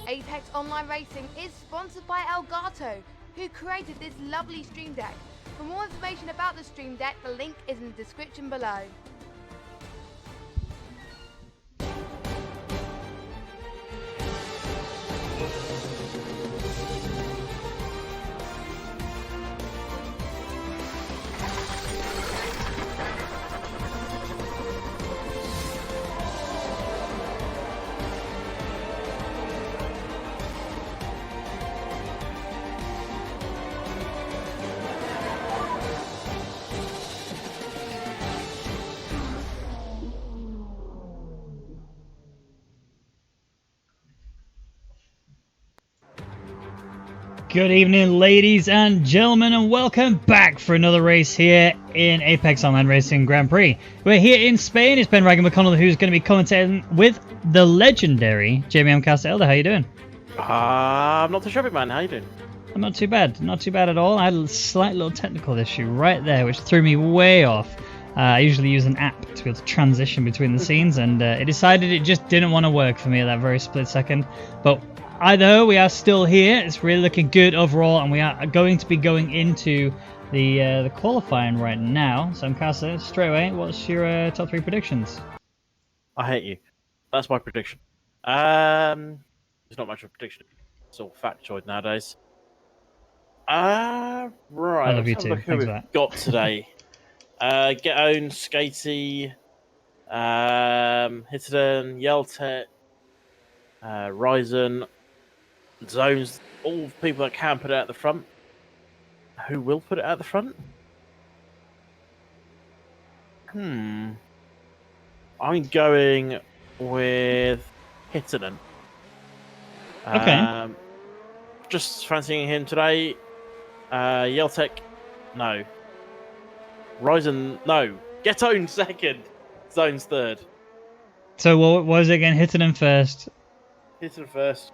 Apex Online Racing is sponsored by Elgato, who created this lovely stream deck. For more information about the stream deck, the link is in the description below. Good evening, ladies and gentlemen, and welcome back for another race here in Apex Online Racing Grand Prix. We're here in Spain. It's Rwaggy Amkasa who's going to be commentating with the legendary Rwaggy Amkasa. Elder, how you doing? I'm not too shabby, man. How you doing? I'm not too bad. Not too bad at all. I had a slight little technical issue right there, which threw me way off. I usually use an app to be able to transition between the scenes, and it decided it just didn't want to work for me at that very split second. But either we are still here. It's really looking good overall, and we are going to be going into the qualifying right now. So, Amkasa, straight away, what's your top 3 predictions? I hate you. That's my prediction. It's not much of a prediction. It's all factoid nowadays. Right. I love you let's too. have a look who Thanks for we've that. got today. Get Own, Skatey, Hitterdon, Yeltek, Ryzen, Zones, all people that can put it at the front. Who will put it at the front? I'm going with Hitterdon. Okay. Just fancying him today. Yeltek, no. Ryzen, no. Get Own second. Zones third. So, what was it again? Hitterdon first. Hitterdon first.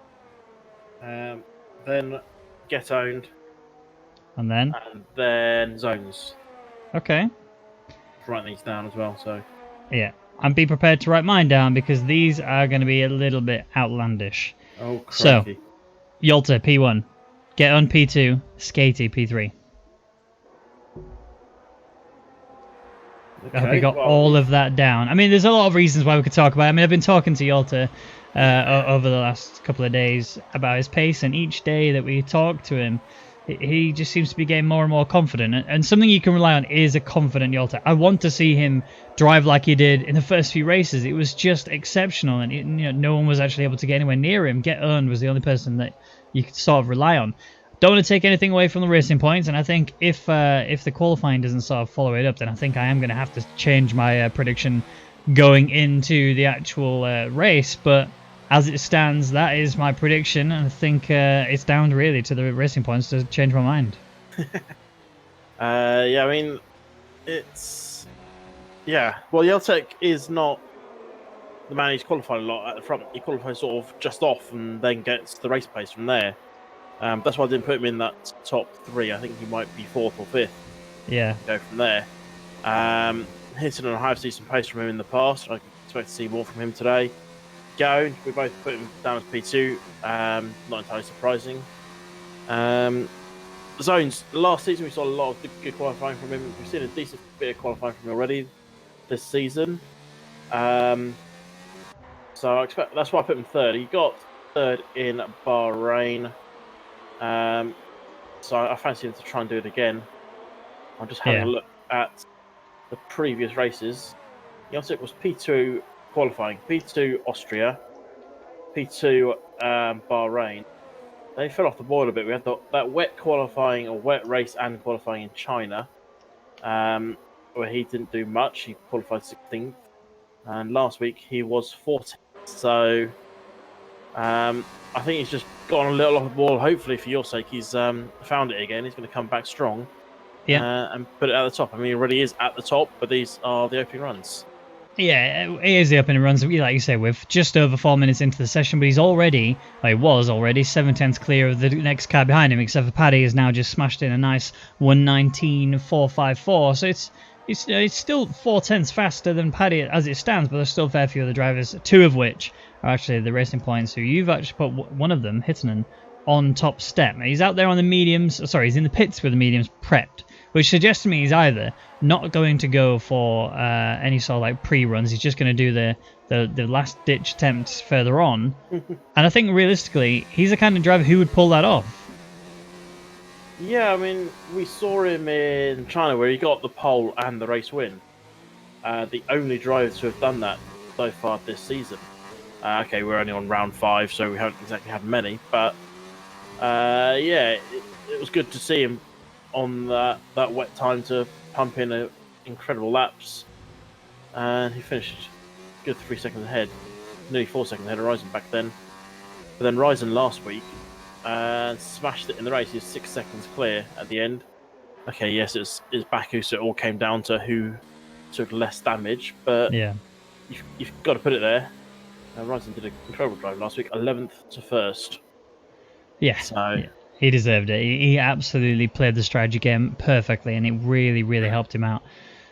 Then Get Owned. And then? And then Zones. Okay. Write these down as well, so. Yeah. And be prepared to write mine down because these are going to be a little bit outlandish. Oh, crikey. So, Yolta, P1. Get on P2. Skatey, P3. Okay, I hope you got all of that down. I mean, there's a lot of reasons why we could talk about it. I mean, I've been talking to Yolta over the last couple of days about his pace, and each day that we talk to him, he just seems to be getting more and more confident. And something you can rely on is a confident Yolta. I want to see him drive like he did in the first few races. It was just exceptional, and no one was actually able to get anywhere near him. Get Earned was the only person that you could sort of rely on. Don't want to take anything away from the racing points, and I think if the qualifying doesn't sort of follow it up, then I think I am going to have to change my prediction going into the actual race. But as it stands, that is my prediction, and I think it's down really to the racing points to change my mind. Yeah, I mean, it's... Yeah, well, Yeltek is not the man who's qualified a lot at the front. He qualifies sort of just off and then gets the race pace from there. That's why I didn't put him in that top 3. I think he might be 4th or 5th. Yeah. Go from there. Hitting on a high decent pace from him in the past. I expect to see more from him today. Go. We both put him down as P2. Not entirely surprising. Zones. Last season we saw a lot of good qualifying from him. We've seen a decent bit of qualifying from him already this season. So I expect that's why I put him 3rd. He got 3rd in Bahrain. So I fancy him to try and do it again. I'm just having a look at the previous races. Yeltek was P2 qualifying, P2 Austria, P2 Bahrain. Then he fell off the board a bit. We had that wet qualifying, or wet race and qualifying in China, where he didn't do much. He qualified 16th, and last week he was 14th. So I think he's just gone a little off the ball. Hopefully, for your sake, he's found it again. He's going to come back strong, and put it at the top. I mean, he already is at the top, but these are the opening runs. Yeah, it is the opening runs, like you say, with just over 4 minutes into the session, but he was already 7/10 clear of the next car behind him, except for Paddy has now just smashed in a nice 119.454. So it's still 4/10 faster than Paddy as it stands, but there's still a fair few other drivers, two of which are actually the Racing Points, who you've actually put one of them, Hittanen, on top step. Now, he's out there on the mediums, sorry, he's in the pits with the mediums prepped, which suggests to me he's either not going to go for any sort of like pre-runs, he's just going to do the last-ditch attempts further on, and I think realistically, he's the kind of driver who would pull that off. Yeah, I mean, we saw him in China where he got the pole and the race win. The only driver to have done that so far this season. Okay, we're only on round 5, so we haven't exactly had many, but yeah, it was good to see him on that wet time to pump in incredible laps. And he finished good 3 seconds ahead, nearly 4 seconds ahead of Ryzen back then. But then Ryzen last week smashed it in the race. He was 6 seconds clear at the end. Okay, yes, it's Baku, so it all came down to who took less damage. But yeah, you've got to put it there. Ryzen did an incredible drive last week, 11th to 1st. Yeah, so yeah. He deserved it. He absolutely played the strategy game perfectly, and it really, really helped him out.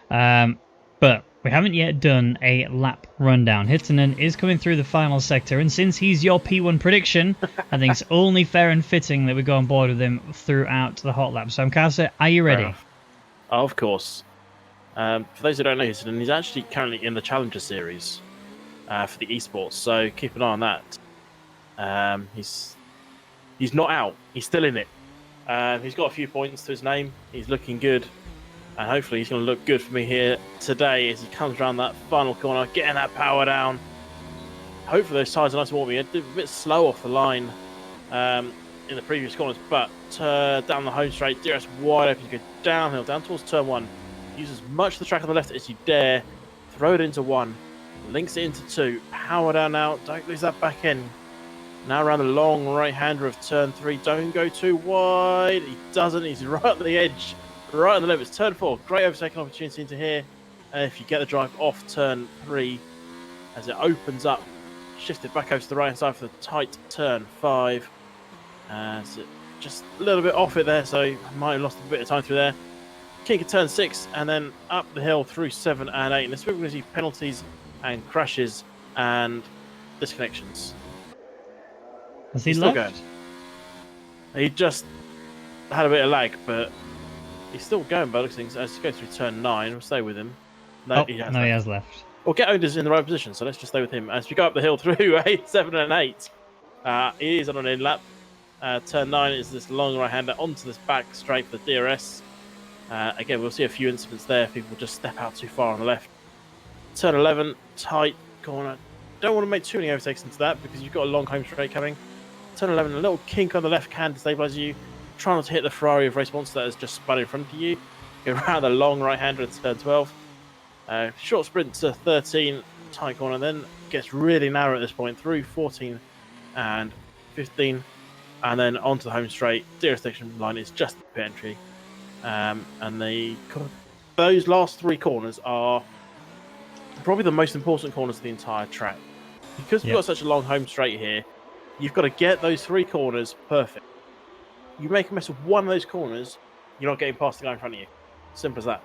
But we haven't yet done a lap rundown. Hittanen is coming through the final sector, and since he's your P1 prediction, I think it's only fair and fitting that we go on board with him throughout the hot lap. So, Amkasa, are you ready? Of course. For those who don't know Hittanen, he's actually currently in the Challenger Series for the esports, so keep an eye on that. He's not out. He's still in it. He's got a few points to his name. He's looking good. And hopefully he's going to look good for me here today as he comes around that final corner, getting that power down. Hopefully those tyres are nice and warm. He did a bit slow off the line in the previous corners, but down the home straight, DRS wide open. You go downhill, down towards turn 1. Use as much of the track on the left as you dare. Throw it into 1. Links it into 2. Power down now. Don't lose that back end. Now around the long right-hander of turn 3. Don't go too wide. He doesn't. He's right at the edge. Right on the limits. Turn 4. Great overtaking opportunity into here. And if you get the drive off turn 3, as it opens up, shift it back over to the right-hand side for the tight turn 5. As it just a little bit off it there, so I might have lost a bit of time through there. Kink at turn 6, and then up the hill through 7 and 8. And this we're going to see penalties and crashes and disconnections. Has he He's left? still going. He just had a bit of lag, but he's still going by looks of things. As he goes through turn 9, we'll stay with him. No, he has left. Well, Get Owners in the right position, so let's just stay with him. As we go up the hill through 8, 7 and 8, he is on an in-lap. Turn 9 is this long right-hander onto this back straight for the DRS. Again, we'll see a few incidents there. People just step out too far on the left. Turn 11, tight corner. Don't want to make too many overtakes into that because you've got a long home straight coming. Turn 11, a little kink on the left can destabilize you. Try not to hit the Ferrari of Race Monster that has just spun in front of you. Go around the long right-hander at turn 12. Short sprint to 13, tight corner, then gets really narrow at this point through 14 and 15. And then onto the home straight. DRS station line is just the pit entry. And those last 3 corners are probably the most important corners of the entire track. Because we've got such a long home straight here, you've got to get those 3 corners perfect. You make a mess of one of those corners, you're not getting past the guy in front of you. Simple as that.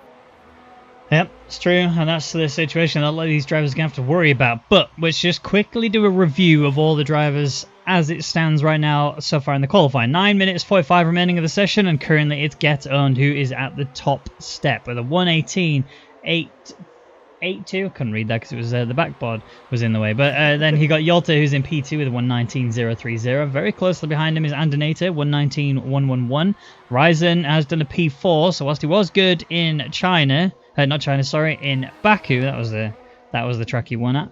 Yep, it's true, and that's the situation that a lot of these drivers are going to have to worry about. But let's just quickly do a review of all the drivers as it stands right now so far in the qualifying. 9 minutes 45 remaining of the session, and currently it's Get Owned who is at the top step with a 1:18.8. 8.2. I couldn't read that because it was the backboard was in the way. But then he got Yolta, who's in P2 with a 1:19.030. Very closely behind him is Andonata, 1:19.111. Ryzen has done a P4, so whilst he was good in China, in Baku, that was the track he won at.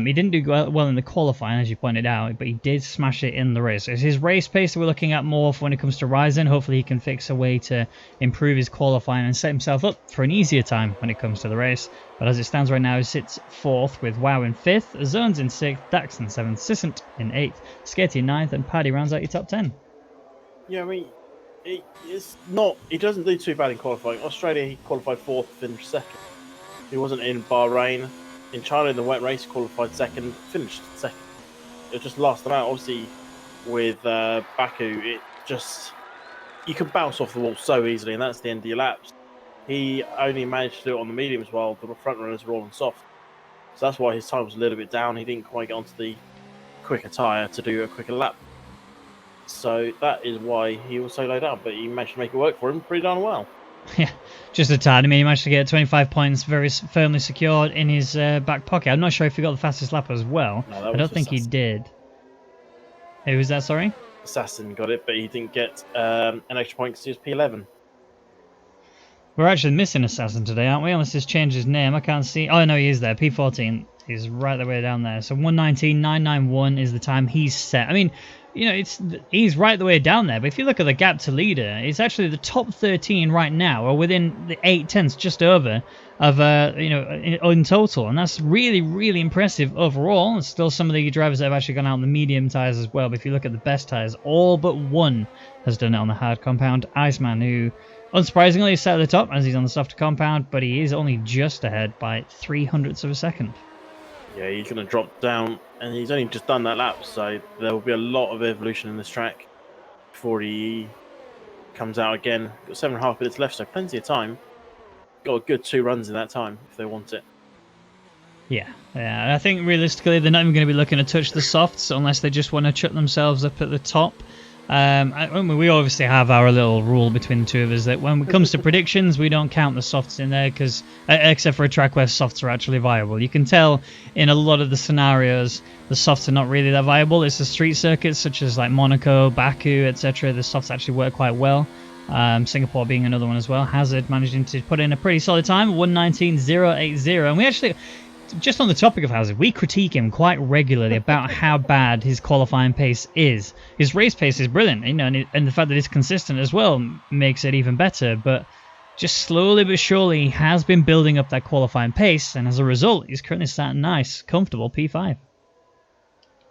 He didn't do well in the qualifying, as you pointed out, but he did smash it in the race. It's his race pace that we're looking at more for when it comes to Ryzen. Hopefully he can fix a way to improve his qualifying and set himself up for an easier time when it comes to the race. But as it stands right now, he sits 4th with WoW in 5th, Zones in 6th, Dax in 7th, Sissant in 8th, Sketty in 9th, and Paddy rounds out your top 10. Yeah, I mean, he doesn't do too bad in qualifying. Australia, he qualified 4th, finished 2nd. He wasn't in Bahrain. In China, in the wet race, qualified 2nd, finished 2nd. It just last them out. Obviously, with Baku, you can bounce off the wall so easily, and that's the end of your laps. he only managed to do it on the mediums while the front runners were all on soft. So that's why his time was a little bit down. He didn't quite get onto the quicker tyre to do a quicker lap. So that is why he was so low down, but he managed to make it work for him pretty darn well. Yeah, just a tad. I mean, he managed to get 25 points very firmly secured in his back pocket. I'm not sure if he got the fastest lap as well. No, I don't think he did. Who was that, sorry? Assassin got it, but he didn't get an extra point because he was P11. We're actually missing Assassin today, aren't we? Unless he's changed his name. I can't see. Oh, no, he is there. P14 is right the way down there. So 119.991 is the time he's set. I mean, you know, he's right the way down there. But if you look at the gap to leader, it's actually the top 13 right now, or within the 8/10, just over, of you know, in total. And that's really, really impressive overall. There's still some of the drivers that have actually gone out on the medium tyres as well. But if you look at the best tyres, all but one has done it on the hard compound. Iceman, who unsurprisingly, he's sat at the top as he's on the softer compound, but he is only just ahead by 0.03 of a second. Yeah, he's going to drop down, and he's only just done that lap, so there will be a lot of evolution in this track before he comes out again. Got 7.5 minutes left, so plenty of time. Got a good 2 runs in that time if they want it. Yeah, I think realistically they're not even going to be looking to touch the softs unless they just want to chuck themselves up at the top. We obviously have our little rule between the two of us that when it comes to predictions, we don't count the softs in there because, except for a track where softs are actually viable. You can tell in a lot of the scenarios the softs are not really that viable. It's the street circuits such as like Monaco, Baku, etc. The softs actually work quite well. Singapore being another one as well. Hazard managing to put in a pretty solid time, 119.080, and we actually, just on the topic of Hazard, we critique him quite regularly about how bad his qualifying pace is. His race pace is brilliant, you know, and the fact that it's consistent as well makes it even better. But just slowly but surely, he has been building up that qualifying pace, and as a result, he's currently sat nice, comfortable P5.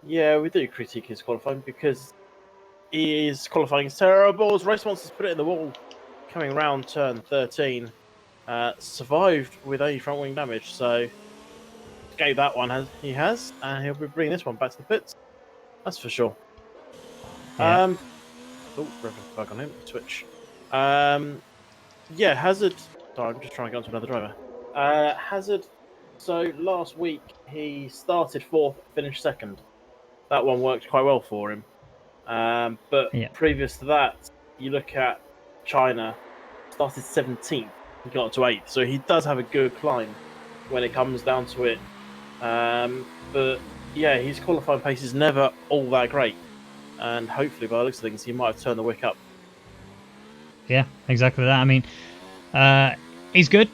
Yeah, we do critique his qualifying because his qualifying is terrible. His race monsters put it in the wall, coming around turn 13. Survived with a front wing damage, so gave that one he has, and he'll be bringing this one back to the pits. That's for sure. Yeah. Oh, bug on him. Switch. Yeah, Hazard. Sorry, I'm just trying to get onto another driver. Hazard. So last week he started 4th, finished 2nd. That one worked quite well for him. But previous to that, you look at China. Started 17th. He got to 8th, so he does have a good climb when it comes down to it. But yeah, his qualifying pace is never all that great, and hopefully by the looks of things he might have turned the wick up. Yeah, exactly that. I mean, he's good.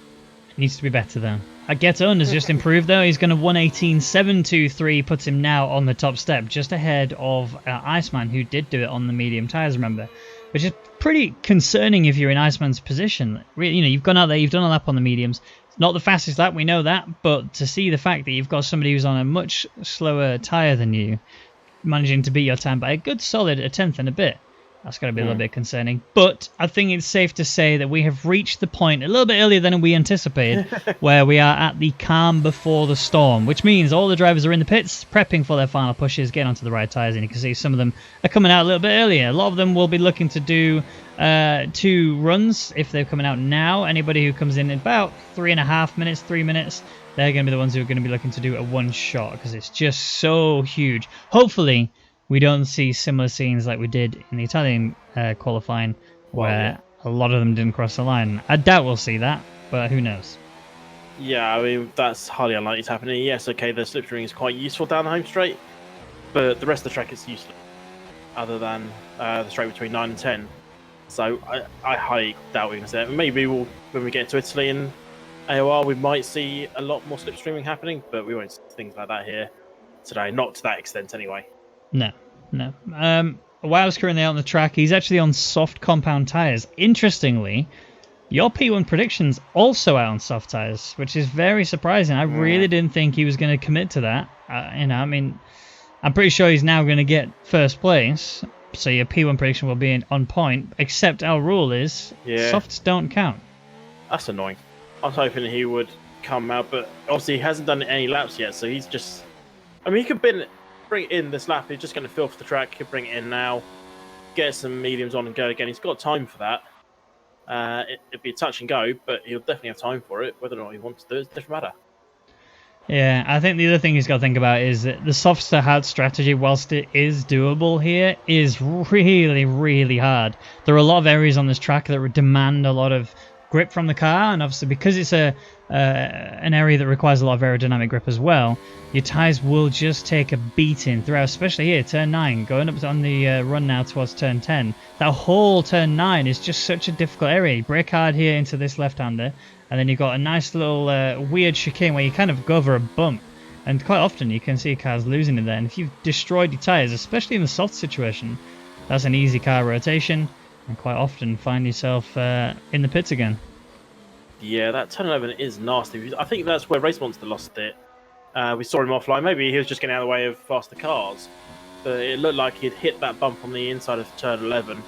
Needs to be better though. Geton has just improved though. He's going to 118.723, puts him now on the top step, just ahead of Iceman, who did do it on the medium tyres, remember, which is pretty concerning if you're in Iceman's position. You know, you've gone out there, you've done a lap on the mediums. Not the fastest lap, we know that, but to see the fact that you've got somebody who's on a much slower tyre than you, managing to beat your time by a good solid 1/10 and a bit, that's got to be a little bit concerning. But I think it's safe to say that we have reached the point a little bit earlier than we anticipated, where we are at the calm before the storm, which means all the drivers are in the pits, prepping for their final pushes, getting onto the right tyres, and you can see some of them are coming out a little bit earlier. A lot of them will be looking to do 2 runs if they're coming out now. Anybody who comes in about 3.5 minutes, 3 minutes, they're going to be the ones who are going to be looking to do a 1 shot because it's just so huge. Hopefully, we don't see similar scenes like we did in the Italian qualifying, where a lot of them didn't cross the line. I doubt we'll see that, but who knows? Yeah, I mean, that's highly unlikely to happen. Yes, okay, the slipstream is quite useful down the home straight, but the rest of the track is useless, other than the straight between 9 and 10. So I highly doubt we're going to see that. Maybe when we get to Italy and AOR, we might see a lot more slipstreaming happening, but we won't see things like that here today. Not to that extent, anyway. No. Wow's currently out on the track. He's actually on soft compound tyres. Interestingly, your P1 predictions also out on soft tyres, which is very surprising. I really didn't think he was going to commit to that. You know, I mean, I'm pretty sure he's now going to get first place, so your P1 prediction will be on point, except our rule is softs don't count. That's annoying. I was hoping he would come out, but obviously he hasn't done any laps yet, so he's just... I mean, he could bring it in this lap. He's just going to fill for the track. He could bring it in now, get some mediums on and go again. He's got time for that. It'd be a touch and go, but he'll definitely have time for it. Whether or not he wants to do it doesn't matter. Yeah, I think the other thing he's got to think about is that the soft to hard strategy, whilst it is doable here, is really, really hard. There are a lot of areas on this track that would demand a lot of grip from the car, and obviously because it's an area that requires a lot of aerodynamic grip as well, your tyres will just take a beating throughout, especially here, turn 9, going up on the run now towards turn 10. That whole turn 9 is just such a difficult area. You brake hard here into this left-hander, and then you've got a nice little weird chicane where you kind of go over a bump. And quite often you can see cars losing it there. And if you've destroyed your tyres, especially in the soft situation, that's an easy car rotation. And quite often find yourself in the pits again. Yeah, that turn 11 is nasty. I think that's where Race Monster lost it. We saw him offline. Maybe he was just getting out of the way of faster cars. But it looked like he'd hit that bump on the inside of turn 11.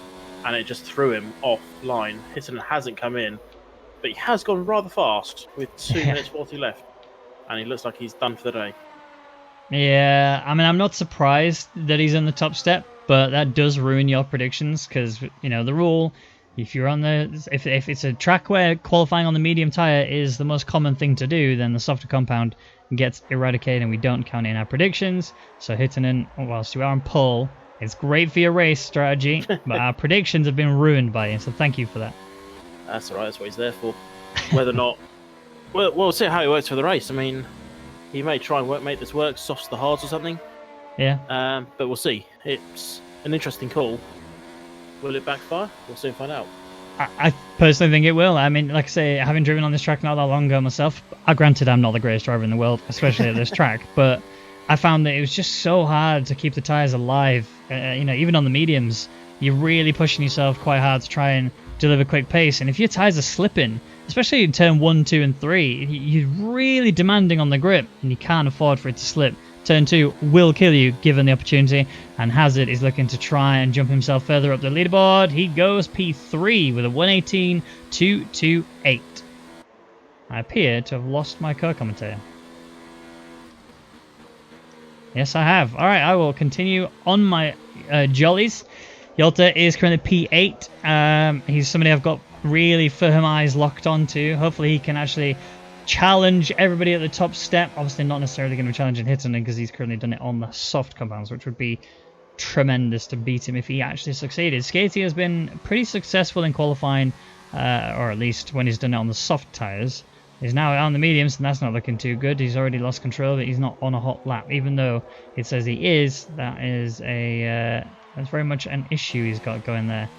And it just threw him offline. Hitton hasn't come in. But he has gone rather fast with 2 minutes 40 left. And he looks like he's done for the day. Yeah, I mean, I'm not surprised that he's in the top step, but that does ruin your predictions because, you know, the rule, if you're on if it's a track where qualifying on the medium tyre is the most common thing to do, then the softer compound gets eradicated and we don't count in our predictions. So Hittinen, whilst you are on pole, it's great for your race strategy, but our predictions have been ruined by it, so thank you for that. That's alright, that's what he's there for. Whether or not... We'll see how he works for the race. I mean, he may try and make this work, softs the hards or something. Yeah. But we'll see. It's an interesting call. Will it backfire? We'll soon find out. I personally think it will. I mean, like I say, having driven on this track not that long ago myself, granted I'm not the greatest driver in the world, especially at this track, but I found that it was just so hard to keep the tyres alive. You know, even on the mediums, you're really pushing yourself quite hard to try and deliver quick pace. And if your tyres are slipping, especially in turn 1, 2, and 3, you're really demanding on the grip, and you can't afford for it to slip. Turn 2 will kill you given the opportunity, and Hazard is looking to try and jump himself further up the leaderboard. He goes P3 with a 118.228. I appear to have lost my co-commentator. Yes, I have. All right, I will continue on my jollies. Yolta is currently P8. He's somebody I've got really firm eyes locked onto. Hopefully he can actually challenge everybody at the top step. Obviously not necessarily going to be challenging Hittinen because he's currently done it on the soft compounds, which would be tremendous to beat him if he actually succeeded. Skatey has been pretty successful in qualifying, or at least when he's done it on the soft tyres. He's now on the mediums, and that's not looking too good. He's already lost control, but he's not on a hot lap, even though it says he is. That is a that's very much an issue he's got going there.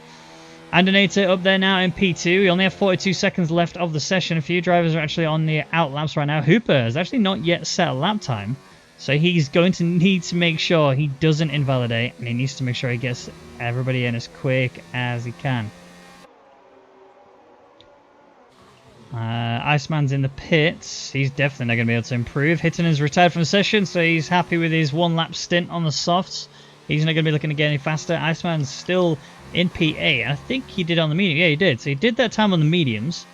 Andonator up there now in P2. We only have 42 seconds left of the session. A few drivers are actually on the out laps right now. Hooper has actually not yet set a lap time, so he's going to need to make sure he doesn't invalidate, and he needs to make sure he gets everybody in as quick as he can. Iceman's in the pits. He's definitely not going to be able to improve. Hittinen's retired from the session, so he's happy with his one lap stint on the softs. He's not going to be looking to get any faster. Iceman's still in P8. I think he did on the medium. Yeah, he did. So he did that time on the mediums.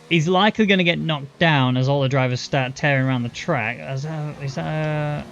He's likely going to get knocked down as all the drivers start tearing around the track. Is that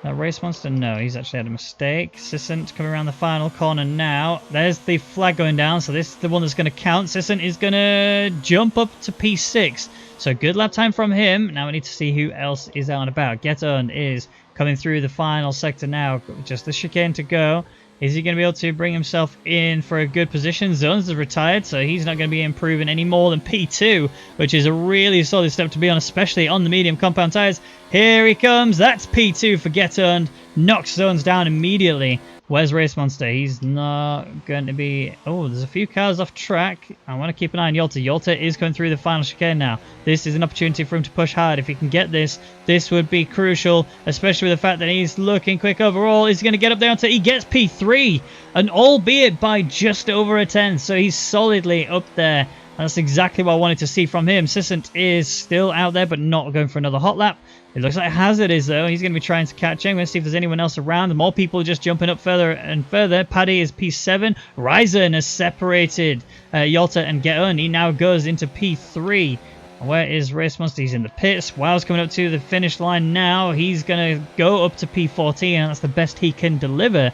a Race Monster? No, he's actually had a mistake. Sissant coming around the final corner now. There's the flag going down, so this is the one that's going to count. Sissant is going to jump up to P6. So good lap time from him. Now we need to see who else is out and about. Get On is coming through the final sector now. Just the chicane to go. Is he going to be able to bring himself in for a good position? Zones is retired, so he's not going to be improving any more than P2, which is a really solid step to be on, especially on the medium compound tyres. Here he comes. That's P2 for Get Earned. Knocks Zones down immediately. Where's Race Monster? He's not going to be... Oh, there's a few cars off track. I want to keep an eye on Yolta. Yolta is going through the final chicane now. This is an opportunity for him to push hard. If he can get this, this would be crucial, especially with the fact that he's looking quick overall. Is he going to get up there until he gets P3? And albeit by just over a 10. So he's solidly up there. And that's exactly what I wanted to see from him. Sissant is still out there, but not going for another hot lap. It looks like Hazard is, though. He's going to be trying to catch him. Let's see if there's anyone else around. More people just jumping up further and further. Paddy is P7. Ryzen has separated Yolta and Get On. He now goes into P3. Where is Race Monster? He's in the pits. Wow's coming up to the finish line now. He's going to go up to P14, and that's the best he can deliver.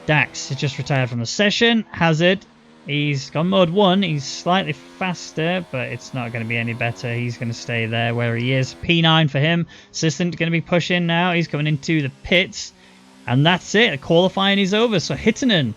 Dax has just retired from the session. Hazard He's gone mode 1. He's slightly faster, but it's not going to be any better. He's going to stay there where he is. P9 for him. Assistant going to be pushing now. He's coming into the pits. And that's it. Qualifying is over. So Hittinen,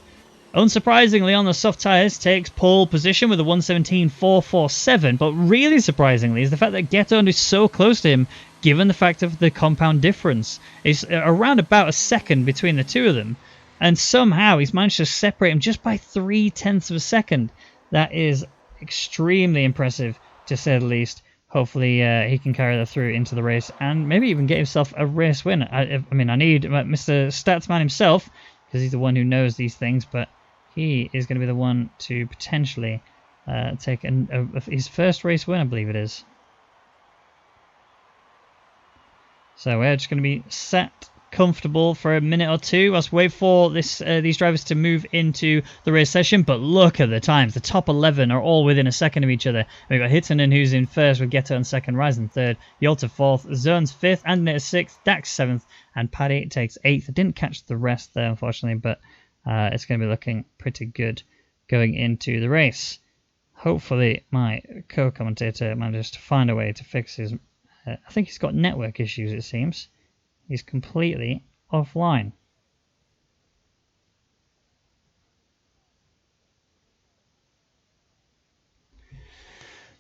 unsurprisingly on the soft tyres, takes pole position with a 1:17.447. But really surprisingly is the fact that Getto is so close to him, given the fact of the compound difference. It's around about a second between the two of them. And somehow he's managed to separate him just by 0.3 of a second. That is extremely impressive, to say the least. Hopefully he can carry that through into the race and maybe even get himself a race win. I mean, I need Mr. Statsman himself, because he's the one who knows these things, but he is going to be the one to potentially take his first race win, I believe it is. So we're just going to be set comfortable for a minute or two whilst we wait for these drivers to move into the race session. But look at the times. The top 11 are all within a second of each other. We've got Hittinen, who's in first, with Getto in second, Ryzen third, Yolta fourth, Zones fifth, Andinator sixth, Dax seventh, and Paddy takes eighth. I didn't catch the rest there, unfortunately, but it's going to be looking pretty good going into the race. Hopefully my co-commentator manages to find a way to fix his... I think he's got network issues, it seems. He's completely offline.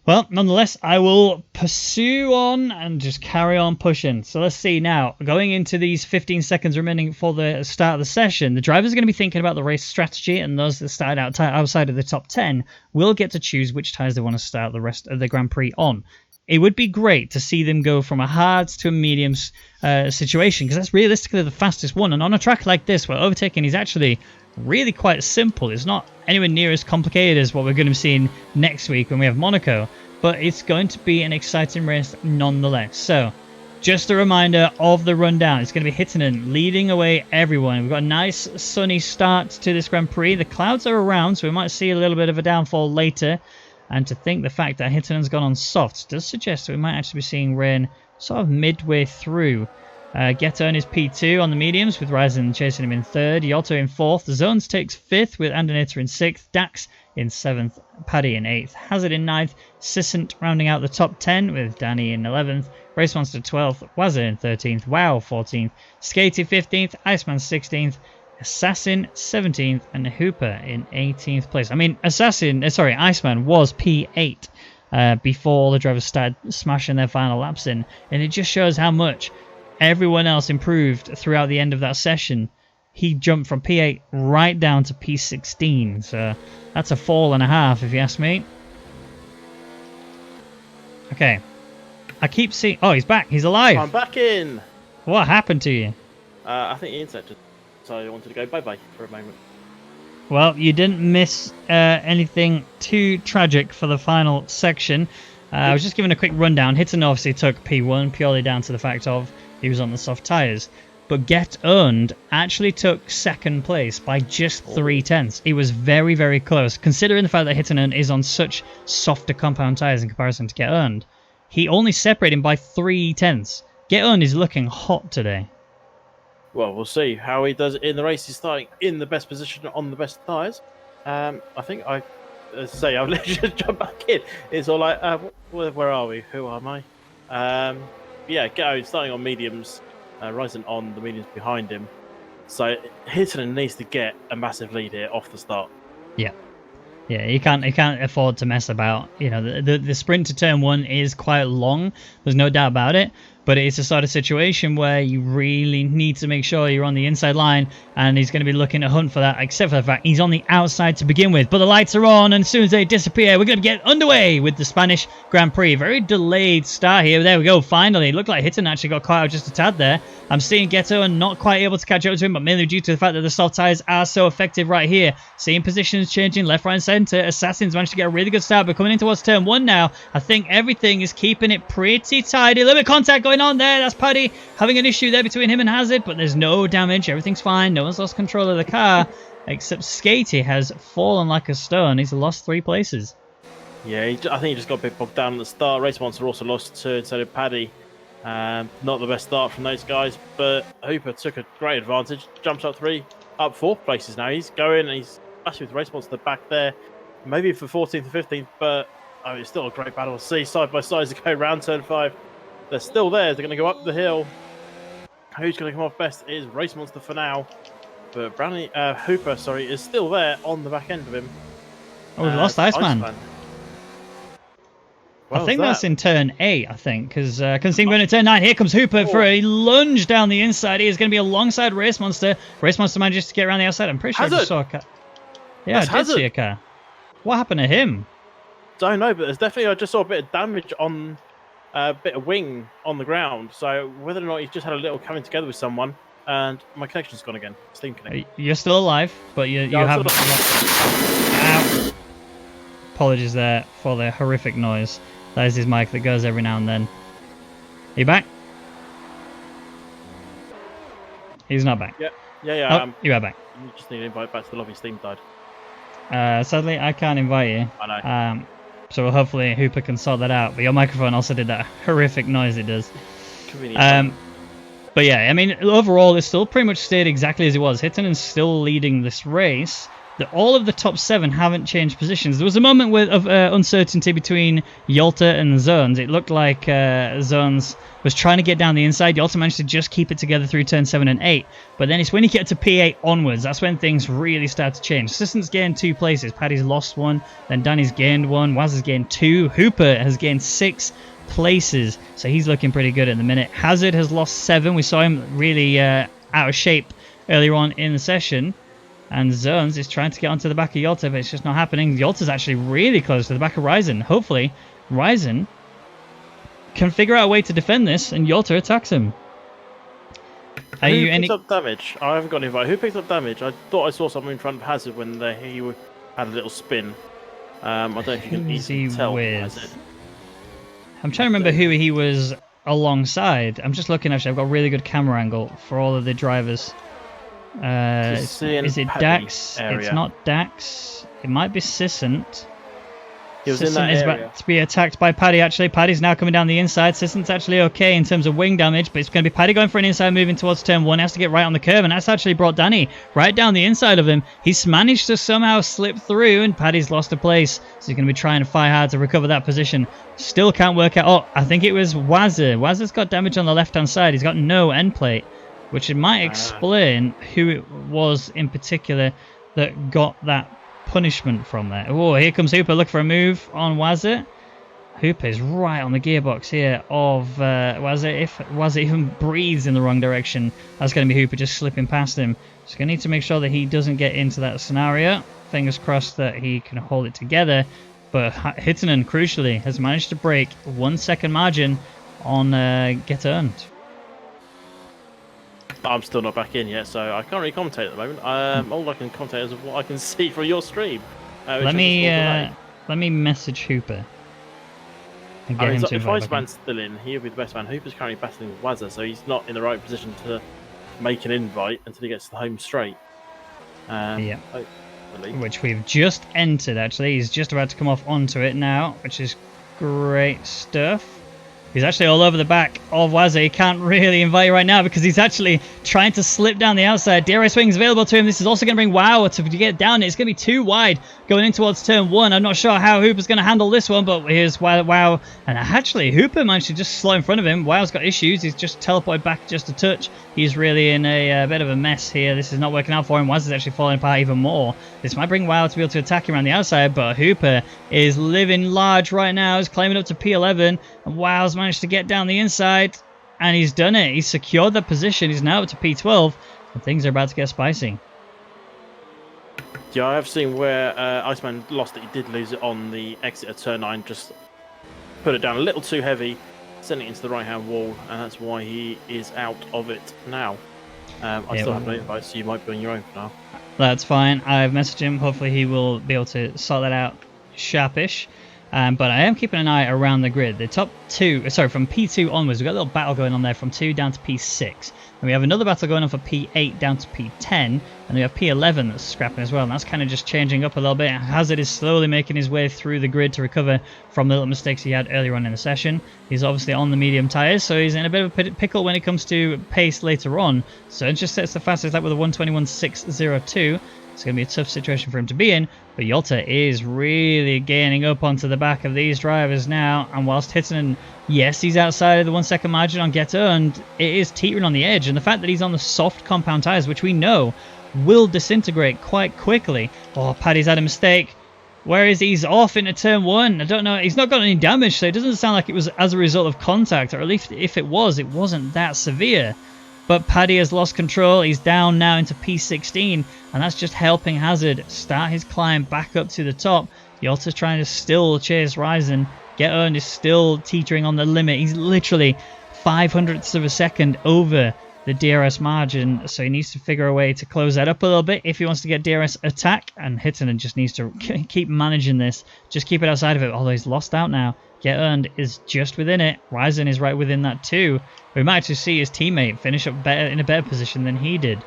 Well, nonetheless, I will pursue on and just carry on pushing. So let's see now. Going into these 15 seconds remaining for the start of the session, the drivers are going to be thinking about the race strategy, and those that started outside of the top 10 will get to choose which tyres they want to start the rest of the Grand Prix on. It would be great to see them go from a hards to a mediums situation, because that's realistically the fastest one. And on a track like this, where overtaking is actually really quite simple, it's not anywhere near as complicated as what we're going to be seeing next week when we have Monaco, but it's going to be an exciting race nonetheless. So, just a reminder of the rundown. It's going to be Hittinen leading away everyone. We've got a nice sunny start to this Grand Prix. The clouds are around, so we might see a little bit of a downfall later. And to think the fact that Hittinen's gone on softs does suggest that we might actually be seeing rain sort of midway through. Getto in his P2 on the mediums, with Ryzen chasing him in third, Yolta in fourth, the Zones takes fifth with Andinator in sixth, Dax in seventh, Paddy in eighth, Hazard in ninth, Sissant rounding out the top 10 with Danny in 11th, Race Monster 12th, Wazza in 13th, Wow 14th, Skatey 15th, Iceman 16th, Assassin 17th, and Hooper in 18th place. I mean, Iceman was P8 before the drivers started smashing their final laps in, and it just shows how much everyone else improved throughout the end of that session. He jumped from P8 right down to P16, so that's a fall and a half if you ask me. Okay, I keep seeing... Oh, he's back. He's alive. I'm back in. What happened to you? I think the internet just... So I wanted to go bye-bye for a moment. Well, you didn't miss anything too tragic for the final section. I was just giving a quick rundown. Hittinen obviously took P1 purely down to the fact of he was on the soft tyres. But Get Earned actually took second place by just 0.3. It was very, very close. Considering the fact that Hittinen is on such softer compound tyres in comparison to Get Earned, he only separated him by 0.3. Get Earned is looking hot today. Well, we'll see how he does in the race. He's starting in the best position on the best tyres. I think I'll just jump back in. It's all like, where are we? Who am I? Yeah, Getto starting on mediums, Ryzen on the mediums behind him. So Hittinen needs to get a massive lead here off the start. Yeah. Yeah, he can't afford to mess about. You know, the sprint to turn one is quite long. There's no doubt about it. But it's a sort of situation where you really need to make sure you're on the inside line, and he's going to be looking to hunt for that, except for the fact he's on the outside to begin with. But the lights are on, and as soon as they disappear, we're going to get underway with the Spanish Grand Prix. Very delayed start here. There we go, finally. It looked like Hittinen actually got caught out just a tad there. I'm seeing Getto and not quite able to catch up to him, but mainly due to the fact that the soft tyres are so effective right here. Seeing positions changing left, right, and centre. Assassin's managed to get a really good start, but coming in towards turn one now, I think everything is keeping it pretty tidy. A little bit of contact going on there. That's Paddy having an issue there between him and Hazard, but there's no damage. Everything's fine. No one's lost control of the car, except Skatey has fallen like a stone. He's lost 3 places. Yeah, I think he just got a bit bogged down at the start. Race Monster also lost 2, and so did Paddy. Not the best start from those guys, but Hooper took a great advantage. Jumps up 4 places now. He's going, and he's actually with Race Monster back there. maybe for 14th and 15th, but it's still a great battle to see side by side as they go round turn 5. They're still there. They're going to go up the hill. Who's going to come off best is Race Monster for now. But Hooper, is still there on the back end of him. Oh, we've lost Iceman. Well, I think that's in turn 8, I think, because I can see him going to turn 9. Here comes Hooper for a lunge down the inside. He is going to be alongside Race Monster. Race Monster manages to get around the outside. I'm pretty sure I just saw a car. Yeah, I did see a car. What happened to him? Don't know, but there's definitely, I just saw a bit of damage on a bit of wing on the ground. So whether or not he's just had a little coming together with someone, and my connection's gone again. Steam connection. You're still alive, but you have. Ow. Apologies there for the horrific noise. That is his mic that goes every now and then. Are you back? He's not back. Yeah. Oh, you are back. You just need to invite back to the lobby. Steam died. Sadly, I can't invite you. I know. So hopefully Hooper can sort that out. But your microphone also did that horrific noise it does. Convenient. But yeah, I mean, overall, it still pretty much stayed exactly as it was. Hittonen's still leading this race. All of the top 7 haven't changed positions. There was a moment of uncertainty between Yalta and Zones. It looked like Zones was trying to get down the inside. Yalta managed to just keep it together through turn 7 and 8. But then it's when you get to P8 onwards, that's when things really start to change. Sisson's gained 2 places. Paddy's lost 1. Then Danny's gained 1. Waz has gained 2. Hooper has gained 6 places. So he's looking pretty good at the minute. Hazard has lost 7. We saw him really out of shape earlier on in the session. And Zones is trying to get onto the back of Yalta, but it's just not happening. Yalta's actually really close to the back of Ryzen. Hopefully, Ryzen can figure out a way to defend this, and Yalta attacks him. Who picked up damage? I haven't got an invite. Who picked up damage? I thought I saw something in front of Hazard when he had a little spin. I don't know if you can easily tell. Hazard. I'm trying to remember who he was alongside. I'm just looking, actually. I've got a really good camera angle for all of the drivers. Is it Dax? Area. It's not Dax. It might be Sissant. He was Sissant in that is area. about to be attacked by Paddy, actually. Paddy's now coming down the inside. Sissant's actually okay in terms of wing damage, but it's going to be Paddy going for an inside moving towards turn 1. He has to get right on the curve, and that's actually brought Danny right down the inside of him. He's managed to somehow slip through, and Paddy's lost a place, so he's going to be trying to fight hard to recover that position. Still can't work out. Oh, I think it was Wazza. Wazza's got damage on the left-hand side. He's got no end plate, which might explain who it was in particular that got that punishment from there. Oh, here comes Hooper looking for a move on Wazza. Hooper is right on the gearbox here of Wazza. If Wazza even breathes in the wrong direction, that's going to be Hooper just slipping past him. Just going to need to make sure that he doesn't get into that scenario. Fingers crossed that he can hold it together. But Hittonen, crucially, has managed to break 1 second margin on Get Earned. I'm still not back in yet, so I can't really commentate at the moment. All I can commentate is what I can see from your stream. Let me message Hooper. And get him to if Iceman's still in, he'll be the best man. Hooper's currently battling with Wazza, so he's not in the right position to make an invite until he gets to the home straight. Yeah. Which we've just entered, actually. He's just about to come off onto it now, which is great stuff. He's actually all over the back of Wazza. He can't really invite you right now because he's actually trying to slip down the outside. DRI swing is available to him. This is also going to bring Wow to get down. It's going to be too wide going in towards turn 1. I'm not sure how Hooper's going to handle this one, but here's Wow. And actually, Hooper managed to just slow in front of him. Wow's got issues. He's just teleported back just a touch. He's really in a bit of a mess here. This is not working out for him. Wazza's actually falling apart even more. This might bring Wow to be able to attack him around the outside, but Hooper is living large right now. He's climbing up to P11, and Wow's managed to get down the inside, and he's done it. He's secured the position. He's now up to P12, and things are about to get spicy. Yeah, I have seen where Iceman lost it. He did lose it on the exit of turn 9. Just put it down a little too heavy, sent it into the right-hand wall, and that's why he is out of it now. I still have no invite, so you might be on your own for now. That's fine. I've messaged him. Hopefully he will be able to sort that out sharpish. But I am keeping an eye around the grid. The top 2, sorry, from P2 onwards, we've got a little battle going on there from 2 down to P6. And we have another battle going on for P8 down to P10. And we have P11 that's scrapping as well. And that's kind of just changing up a little bit. Hazard is slowly making his way through the grid to recover from the little mistakes he had earlier on in the session. He's obviously on the medium tyres, so he's in a bit of a pickle when it comes to pace later on. So it just sets the fastest lap with a 1:21.602. It's going to be a tough situation for him to be in, but Yolta is really gaining up onto the back of these drivers now, and whilst Hittinen, yes, he's outside of the 1 second margin on Get Earned, it is teetering on the edge, and the fact that he's on the soft compound tyres, which we know will disintegrate quite quickly. Oh, Paddy's had a mistake. Where is he? He's off into turn 1. I don't know. He's not got any damage, so it doesn't sound like it was as a result of contact, or at least if it was, it wasn't that severe. But Paddy has lost control. He's down now into P16, and that's just helping Hazard start his climb back up to the top. Yolta's trying to still chase Ryzen. Get Earned is still teetering on the limit. He's literally 500ths of a second over the DRS margin, so he needs to figure a way to close that up a little bit if he wants to get DRS attack, and Hittinen just needs to keep managing this, just keep it outside of it, although he's lost out now. Get Earned is just within it. Ryzen is right within that too. We might actually see his teammate finish up better in a better position than he did.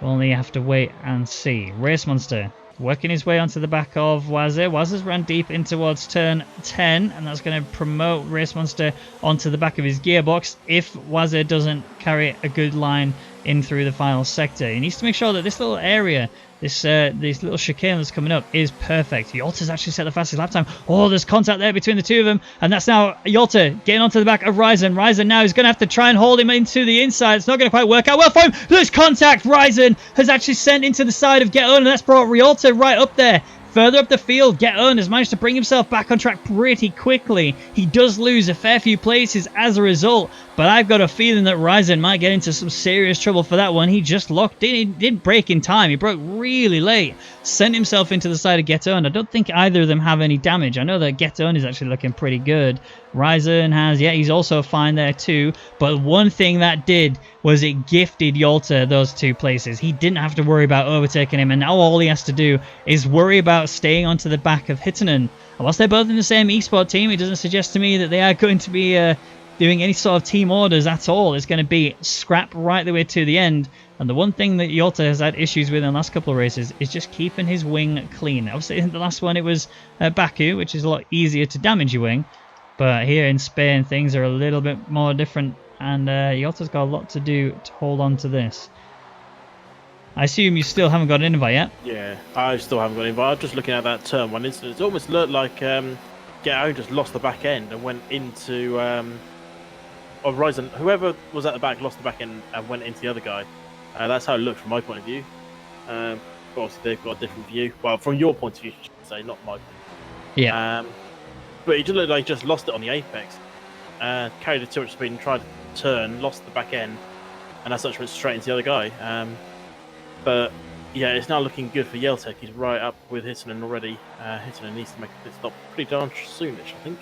We'll only have to wait and see. Race Monster working his way onto the back of Wazir. Wazir's run deep in towards turn 10, and that's going to promote Race Monster onto the back of his gearbox if Wazir doesn't carry a good line in through the final sector. He needs to make sure that this little area, this little chicane that's coming up, is perfect. Yolta's actually set the fastest lap time. Oh, there's contact there between the two of them, and that's now Yolta getting onto the back of Ryzen. Ryzen now is going to have to try and hold him into the inside. It's not going to quite work out well for him. There's contact. Ryzen has actually sent into the side of Get Earned, and that's brought Yolta right up there. Further up the field, Get Earned has managed to bring himself back on track pretty quickly. He does lose a fair few places as a result, but I've got a feeling that Ryzen might get into some serious trouble for that one. He just locked in. He didn't break in time. He broke really late. Sent himself into the side of Get Earned. I don't think either of them have any damage. I know that Get Earned is actually looking pretty good. Ryzen has, yeah, he's also fine there too. But one thing that did was it gifted Yolta those 2 places. He didn't have to worry about overtaking him, and now all he has to do is worry about staying onto the back of Hittinen. And whilst they're both in the same esport team, it doesn't suggest to me that they are going to be doing any sort of team orders at all. It's going to be scrap right the way to the end. And the one thing that Yolta has had issues with in the last couple of races is just keeping his wing clean. Obviously, in the last one it was Baku, which is a lot easier to damage your wing. But here in Spain, things are a little bit more different, and Yolta's got a lot to do to hold on to this. I assume you still haven't got an invite yet? Yeah, I still haven't got an invite. I'm just looking at that turn 1 incident. It almost looked like Get Earned just lost the back end and went into... or Ryzen, whoever was at the back lost the back end and went into the other guy. That's how it looked from my point of view. But obviously they've got a different view. Well, from your point of view, I should say, not my point of view. Yeah. But he just looked like he just lost it on the apex. Carried it too much speed and tried to turn, lost the back end, and as such went straight into the other guy. But yeah, it's now looking good for Yeltek. He's right up with Hittinen already. Hittinen needs to make a pit stop pretty darn soonish, I think.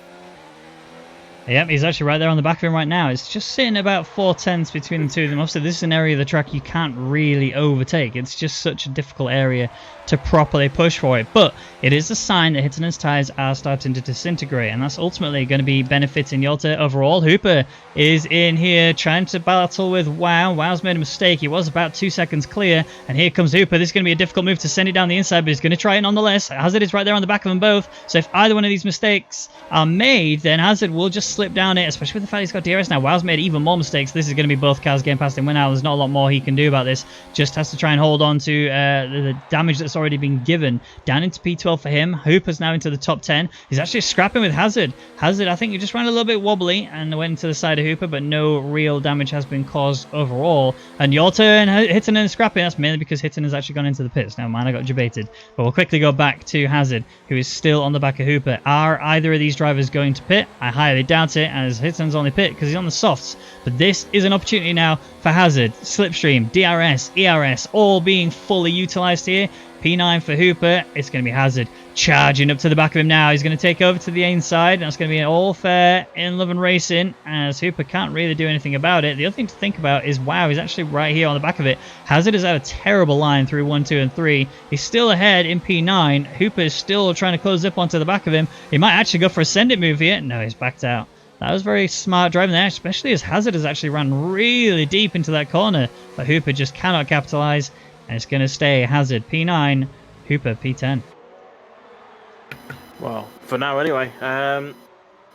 Yep, he's actually right there on the back of him right now. It's just sitting about 4/10 between the two of them. Obviously, this is an area of the track you can't really overtake. It's just such a difficult area to properly push for it. But it is a sign that Hittinen's tyres are starting to disintegrate, and that's ultimately going to be benefiting Yolta overall. Hooper is in here trying to battle with Wow. Wow's made a mistake. He was about 2 seconds clear, and here comes Hooper. This is going to be a difficult move to send it down the inside, but he's going to try it nonetheless. Hazard is right there on the back of them both, so if either one of these mistakes are made, then Hazard will just slip down it, especially with the fact he's got DRS now. Wow's made even more mistakes. This is going to be both cars getting past him. When now there's not a lot more he can do about this. Just has to try and hold on to the damage that's already been given. Down into P12 for him. Hooper's now into the top 10. He's actually scrapping with Hazard. Hazard, I think he just ran a little bit wobbly and went into the side of Hooper, but no real damage has been caused overall. And Yolta and Hittinen scrapping. That's mainly because Hittinen has actually gone into the pits. Now, man, I got debated. But we'll quickly go back to Hazard, who is still on the back of Hooper. Are either of these drivers going to pit? I highly doubt it, as Hittinen's only pit because he's on the softs. But this is an opportunity now for Hazard. Slipstream, DRS, ERS, all being fully utilised here. P9 for Hooper. It's going to be Hazard charging up to the back of him now. He's going to take over to the inside. That's going to be an all fair in Love and Racing, as Hooper can't really do anything about it. The other thing to think about is, wow, he's actually right here on the back of it. Hazard has had a terrible line through 1, 2, and 3. He's still ahead in P9. Hooper is still trying to close up onto the back of him. He might actually go for a send it move here. No, he's backed out. That was very smart driving there, especially as Hazard has actually run really deep into that corner. But Hooper just cannot capitalise, and it's going to stay Hazard P9, Hooper P10. Well, for now anyway.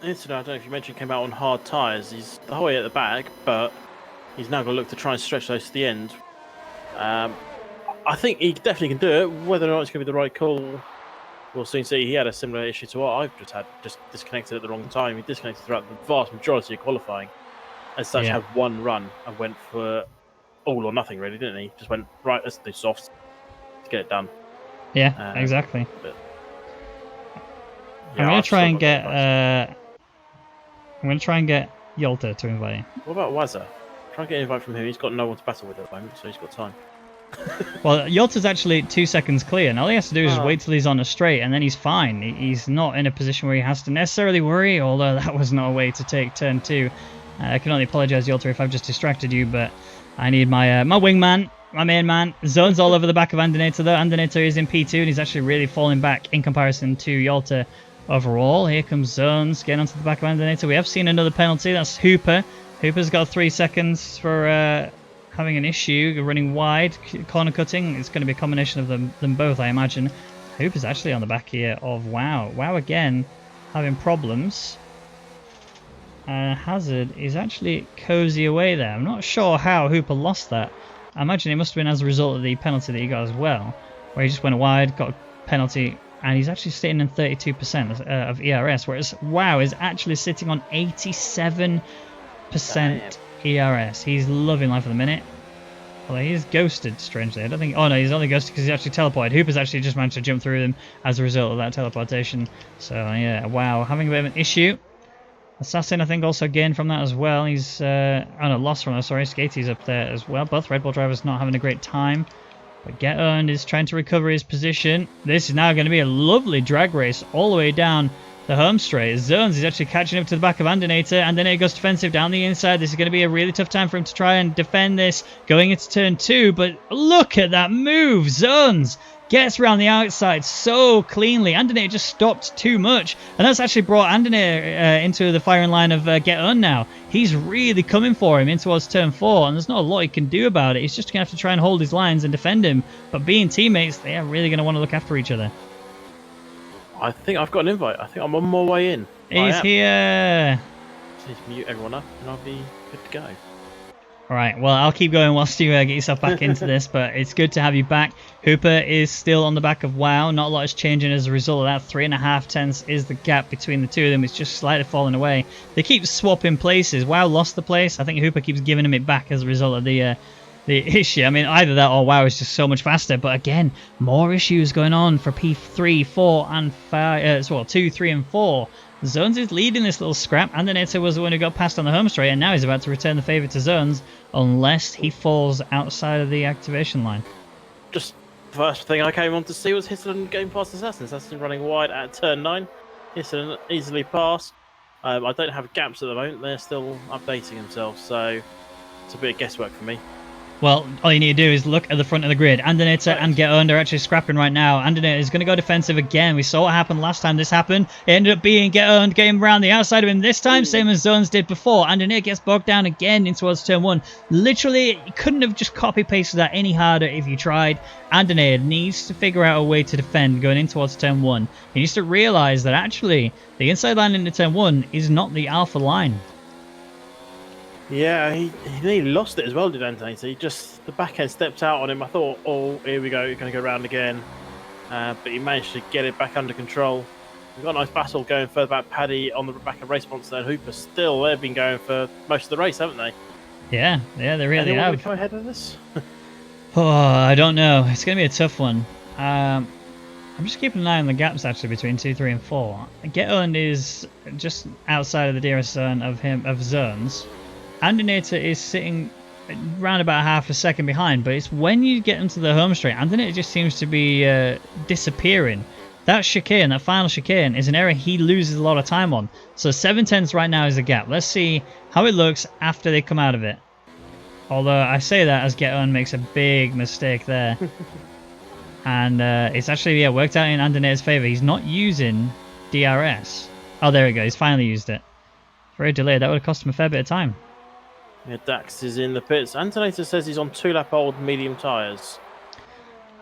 Incident, I don't know if you mentioned, came out on hard tyres. He's the whole way at the back, but he's now going to look to try and stretch those to the end. I I think he definitely can do it. Whether or not it's going to be the right call, we'll soon see. He had a similar issue to what I've just had, just disconnected at the wrong time. He disconnected throughout the vast majority of qualifying. As such, had one run and went for all or nothing, really, didn't he? Just went, right, let's do softs to get it done. Yeah, exactly. But, I'm gonna try and get Yolta to invite. What about Wazza? Try and get an invite from him. He's got no one to battle with at the moment, so he's got time. Well, Yolta's actually 2 seconds clear, and all he has to do is wait till he's on a straight, and then he's fine. He's not in a position where he has to necessarily worry, although that was not a way to take turn 2. I can only apologise, Yolta, if I've just distracted you, but I need my my wingman, my main man. Zone's all over the back of Andinator, though. Andinator is in P2, and he's actually really falling back in comparison to Yolta overall. Here comes Zones getting onto the back of Andinator. We have seen another penalty. That's Hooper. Hooper's got 3 seconds for having an issue, running wide, corner cutting. It's going to be a combination of them both, I imagine. Hooper's actually on the back here of Wow. Wow again having problems. Hazard is actually cozy away there. I'm not sure how Hooper lost that. I imagine it must have been as a result of the penalty that he got as well, where he just went wide, got a penalty, and he's actually sitting in 32% of ERS, whereas Wow is actually sitting on 87% ERS. He's loving life at the minute. Although he's ghosted, strangely. I don't think... Oh no, he's only ghosted because he's actually teleported. Hooper's actually just managed to jump through them as a result of that teleportation. So yeah, Wow, having a bit of an issue. Assassin, I think, also gained from that as well. He's... lost from that, sorry. Skatey's up there as well. Both Red Bull drivers not having a great time. But Get Earned is trying to recover his position. This is now going to be a lovely drag race all the way down the home straight. Zones is actually catching up to the back of Andinator, and then it goes defensive down the inside. This is going to be a really tough time for him to try and defend this going into turn 2. But look at that move. Zones gets around the outside so cleanly. Andinator just stopped too much, and that's actually brought Andinator into the firing line of Get On now. He's really coming for him in towards turn 4, and there's not a lot he can do about it. He's just going to have to try and hold his lines and defend him. But being teammates, they are really going to want to look after each other. I think I've got an invite. I think I'm on my way in. He's here. Just mute everyone up, and I'll be good to go. Alright, well, I'll keep going whilst you get yourself back into this, but it's good to have you back. Hooper is still on the back of Wow. Not a lot is changing as a result of that. 3.5 tenths is the gap between the two of them. It's just slightly falling away. They keep swapping places. Wow lost the place. I think Hooper keeps giving him it back as a result of the issue. I mean, either that or Wow is just so much faster. But again, more issues going on for P3, 4, and 5. 2, 3, and 4. Zones is leading this little scrap. Andinator was the one who got passed on the home straight, and now he's about to return the favour to Zones, unless he falls outside of the activation line. Just first thing I came on to see was Hisselen going past Assassin. Assassin running wide at turn 9. Hisselen easily passed. I don't have gaps at the moment. They're still updating themselves, so it's a bit of guesswork for me. Well, all you need to do is look at the front of the grid. Andinator and Get Owned are actually scrapping right now. Andinator is going to go defensive again. We saw what happened last time this happened. It ended up being Get Owned getting around the outside of him this time, same as Zones did before. Andinator gets bogged down again in towards turn 1. Literally, you couldn't have just copy-pasted that any harder if you tried. Andinator needs to figure out a way to defend going in towards turn 1. He needs to realise that actually the inside line into turn 1 is not the alpha line. Yeah, he nearly lost it as well, did Andinator? He just, the backhand stepped out on him. I thought, oh, here we go, he's going to go round again. But he managed to get it back under control. We've got a nice battle going further back. Paddy on the back of race sponsor and Hooper still, they've been going for most of the race, haven't they? Yeah, they really have. Anyone want to come ahead of this? Oh, I don't know. It's going to be a tough one. I'm just keeping an eye on the gaps actually between 2, 3, and 4. Get Owned is just outside of the dearest zone of Zones. Andinator is sitting around about half a second behind, but it's when you get into the home straight, Andinator just seems to be disappearing. That chicane, that final chicane, is an area he loses a lot of time on. So 7 tenths right now is the gap. Let's see how it looks after they come out of it. Although I say that as Get On makes a big mistake there. And it's actually worked out in Andinator's favour. He's not using DRS. Oh, there we go. He's finally used it. Very delayed. That would have cost him a fair bit of time. Yeah, Dax is in the pits. Andinator says he's on 2-lap-old medium tyres.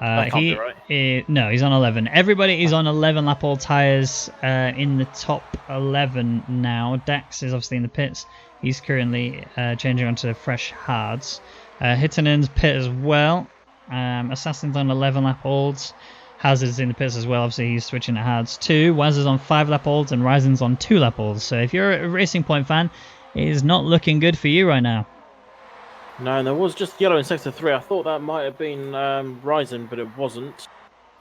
That can't be right. No, he's on 11. Everybody is on 11-lap-old tyres in the top 11 now. Dax is obviously in the pits. He's currently changing onto fresh hards. Hittonen's pit as well. Assassin's on 11 lap holds. Hazard's in the pits as well. Obviously, he's switching to hards too. Waz is on 5 lap holds and Ryzen's on 2 lap holds. So if you're a Racing Point fan, it is not looking good for you right now. No, and there was just yellow in sector 3. I thought that might have been Ryzen, but it wasn't.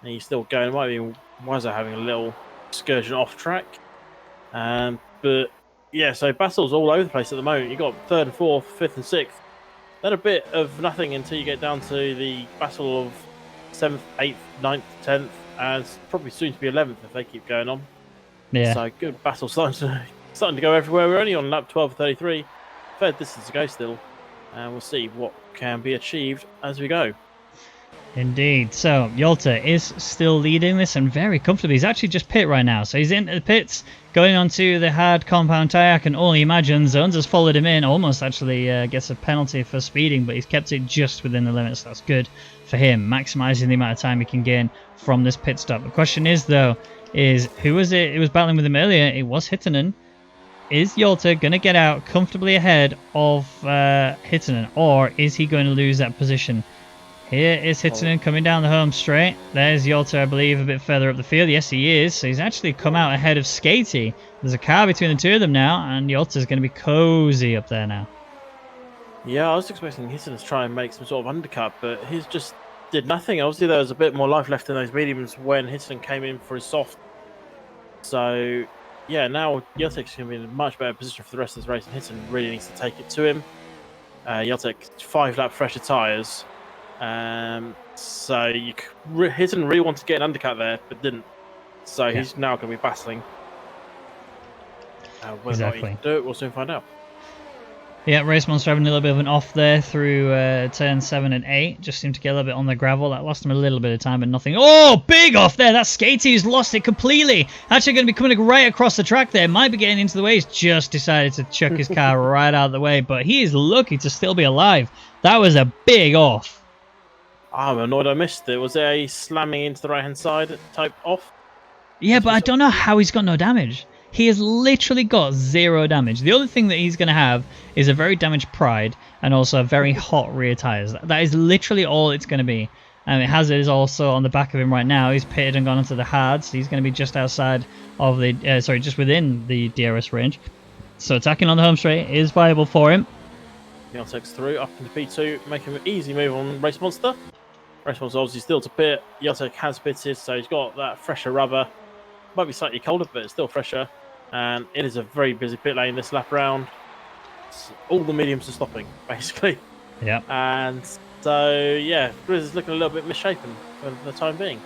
And he's still going. It might be Wazza having a little excursion off track. But yeah, so battles all over the place at the moment. You've got 3rd and 4th, 5th and 6th. Then a bit of nothing until you get down to the battle of 7th, 8th, 9th, 10th, and it's probably soon to be 11th if they keep going on. Yeah. So good battle starting to go everywhere. We're only on lap 12:33. Fair distance to go still. And we'll see what can be achieved as we go. Indeed. So, Yolta is still leading this and very comfortably. He's actually just pit right now. So he's into the pits, going onto the hard compound tyre. I can only imagine Zones has followed him in. Almost actually gets a penalty for speeding, but he's kept it just within the limits. That's good for him, maximising the amount of time he can gain from this pit stop. The question is, though, is who was it? It was battling with him earlier. It was Hittanen. Is Yolta going to get out comfortably ahead of Hittanen, or is he going to lose that position? Here is Hittanen coming down the home straight. There's Yolta, I believe, a bit further up the field. Yes, he is. So he's actually come out ahead of Skatey. There's a car between the two of them now, and Yolta's going to be cozy up there now. Yeah, I was expecting Hittanen to try and make some sort of undercut, but he just did nothing. Obviously, there was a bit more life left in those mediums when Hittanen came in for his soft. So, yeah, now Yeltek's going to be in a much better position for the rest of this race, and Hittanen really needs to take it to him. Yeltek, 5-lap fresher tyres. So Hittanen really wanted to get an undercut there, but didn't. So he's now going to be battling. Whether or not he can do it, we'll soon find out. Yeah, Race Monster having a little bit of an off there through turn 7 and 8. Just seemed to get a little bit on the gravel. That lost him a little bit of time, but nothing. Oh, big off there. That's Skatey who's lost it completely. Actually going to be coming right across the track there. Might be getting into the way. He's just decided to chuck his car right out of the way, but he is lucky to still be alive. That was a big off. I'm annoyed I missed it. Was it a slamming into the right-hand side type off? Yeah, but I don't know how he's got no damage. He has literally got 0 damage. The other thing that he's going to have is a very damaged Pride and also a very hot rear tyres. That is literally all it's going to be. Hazard is also on the back of him right now. He's pitted and gone onto the hards. He's going to be just outside of the... just within the DRS range. So attacking on the home straight is viable for him. Yeltek's through, up into P2, making an easy move on Race Monster. Race Monster obviously still to pit. Yeltek has pitted, so he's got that fresher rubber. Might be slightly colder, but it's still fresher. And it is a very busy pit lane this lap round. All the mediums are stopping, basically. Yeah. And so, yeah, Grizz is looking a little bit misshapen for the time being.